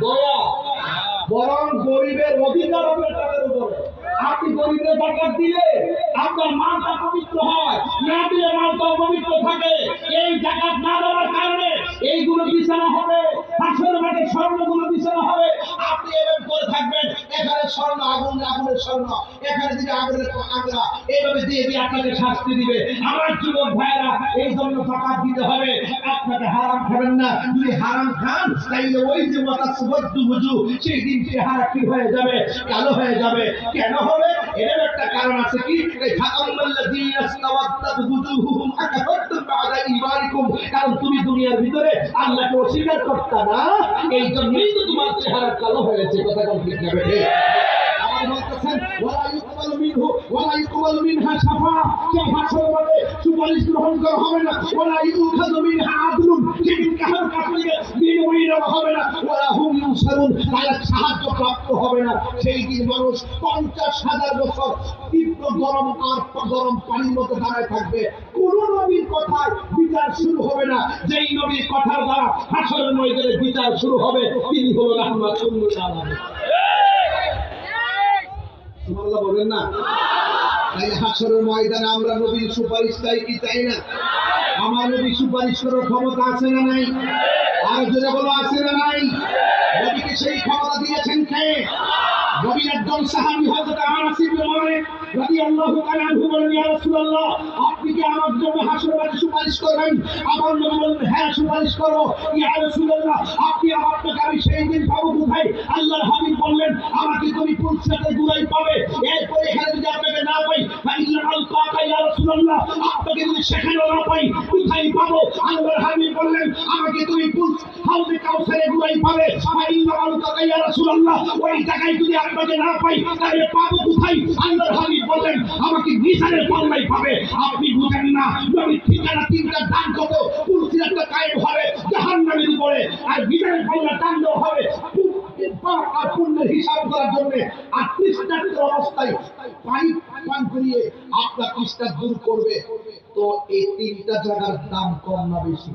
দয়া বরং গরিবের অধিকার হবে তাদের উপরে আপনি গরিবের জাকাত দিলে আপনার মালটা পবিত্র হয় না দিলে মালটা পবিত্র থাকে এই জাকাত না দেওয়ার কারণে এইগুলো বিছানা হবে হাসরের মাঠে স্বর্ণগুলো বিছানা হবে আপনি এভাবে করে থাকবেন এখানে স্বর্ণ আগুন আগুনের স্বর্ণ এখানে দিবে আগুনের আগলা এইভাবে দিয়ে দিয়ে আপনাকে শাস্তি দিবে আমার যুবক ভাইরা এই জন্য জাকাত দিতে হবে আপনাকে হারাম খাবেন না যদি হারাম খান তাইলে ওই যে মাথা সুবদ্দু বুঝু সেই দিন চেহারা কি হয়ে যাবে কালো হয়ে যাবে কেন হবে এর একটা কারণ আছে কি এই ফাকাল্লাযীনা ইসতাওয়াত বুজুহুম আকাফারতুম বাদা ঈমানিকুম কারণ তুমি দুনিয়ার ভিতরে আল্লাহকে অস্বীকার করতে না এই জন্যই তো তোমার চেহারা কালো হয়েছে কথা ঠিক না বেটে আমার বলতেছেন ওয়ালা ইউকবালু মিনহু ওয়ালা ইউকবালু মিনহা শাফা সেই হাসর বলে সুপারিশ গ্রহণ করা হবে না ওয়ালা ইউখাযু মিনহা আদলুন যেদিন কাহার কাছ থেকে বিনিময় নেওয়া হবে না ওয়ালা হুম ইউসারুন তারা সাহায্য প্রাপ্ত হবে না সেই দিন মানুষ 50,000 বছর তীব্র গরম আর গরম পানির মতো দাঁড়ায় থাকবে কোন নবীর কথায় বিচার শুরু হবে না যেই নবীর কথার দ্বারা হাসরের ময়দানে বিচার শুরু হবে তিনি হলেন রাহমাতুল লিল আলামিন সুবহানাল্লাহ বলেন না তাই হাসরের ময়দানে আমরা নবীর সুপারিশ চাই কি চাই না আমার নবী সুপারিশ করার ক্ষমতা আছে না নাই আর যারা বলো আছে না নাই নবীকে সেই ক্ষমতা দিয়েছেন কে নবী নবীর একজন সাহাবী হযরত আনাস ইবনে মালিক রাদিয়াল্লাহু তাআলা আনহু বলেন, ইয়া রাসূলুল্লাহ, আপনি কি আমার জন্য হাসরের মাঠে সুপারিশ করবেন? আমার নবী বললেন, হ্যাঁ সুপারিশ করো। ইয়া রাসূলুল্লাহ, আপনি আপনাকে আমি সেই দিন পাবো কোথায়? আল্লাহর হাবিব বললেন, আমাকে তুমি পুলসাতে গুড়াই পাবে। এরপরে এখানে যদি আপনাকে না পাই, ফাইল্লা আলকাকা ইয়া রাসূলুল্লাহ, আপনাকে যদি সেখানেও না পাই, কোথায় পাবো? আল্লাহর হাবিব বললেন, আমাকে তুমি হাউজে কাউসারে গুড়াই পাবে। ফাইল্লা আলকাকা ইয়া রাসূলুল্লাহ, ওই জায়গায় যদি আপনাকে না পাই, তাহলে পাবো কোথায়? আল্লাহর হাবিব বললেন, আমাকে মিজানের পাল্লায় পাবে। আপনি বুঝেন না, নবীর ঠিকানা তিনটা দান কত? পুলসিরাতটা কায়েম হবে জাহান্নামের উপরে, আর মিজানের পাল্লা দান দেওয়া হবে আর পুণ্যের হিসাব করার জন্য। আর তৃষ্ণার্ত অবস্থায় পানি পান করিয়ে আপনার তৃষ্ণা দূর করবে। তো এই তিনটা জায়গার দাম কম না বেশি?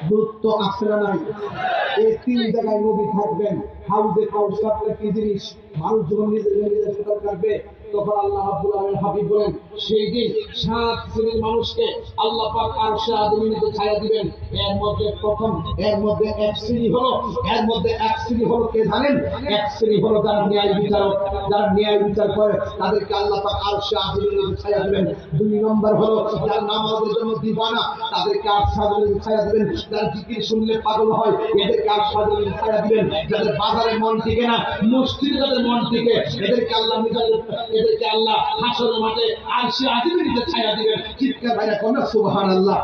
গুরুত্ব আছে না নাই? এই তিন জায়গায় নবী থাকবেন। হাউজে কাউসারটা কি জিনিস? মানুষ যখন নিজে নিজে সাঁতার কাটবে, তখন আল্লাহ রাব্বুল আলামিন হাবিব বলেন, সেই দিন 7 শ্রেণীর মানুষকে আল্লাহ পাক আরশে আযমিতে ছায়া দিবেন। এর মধ্যে প্রথম, এর মধ্যে এক শ্রেণী হলো কে জানেন? এক শ্রেণী হলো যারা ন্যায় বিচারক, যারা ন্যায় বিচার করে, তাদেরকে আল্লাহ পাক আরশে আযমিতে ছায়া দিবেন। 2 নম্বর হলো যারা নামাজের জন্য দিবানা, তাদেরকে আরশে আযমিতে ছায়া দিবেন। যারা জিকির শুনলে পাগল হয়, এদেরকে আরশে আযমিতে ছায়া দিবেন। যাদের বাজারে মন টিকে না, মসজিদে যাদের মন টিকে, এদেরকে আল্লাহ হাসরের মাঠে আরশে আযমিতে ছায়া দিবেন। চিৎকার ভাইরা কোন সুবহানাল্লাহ।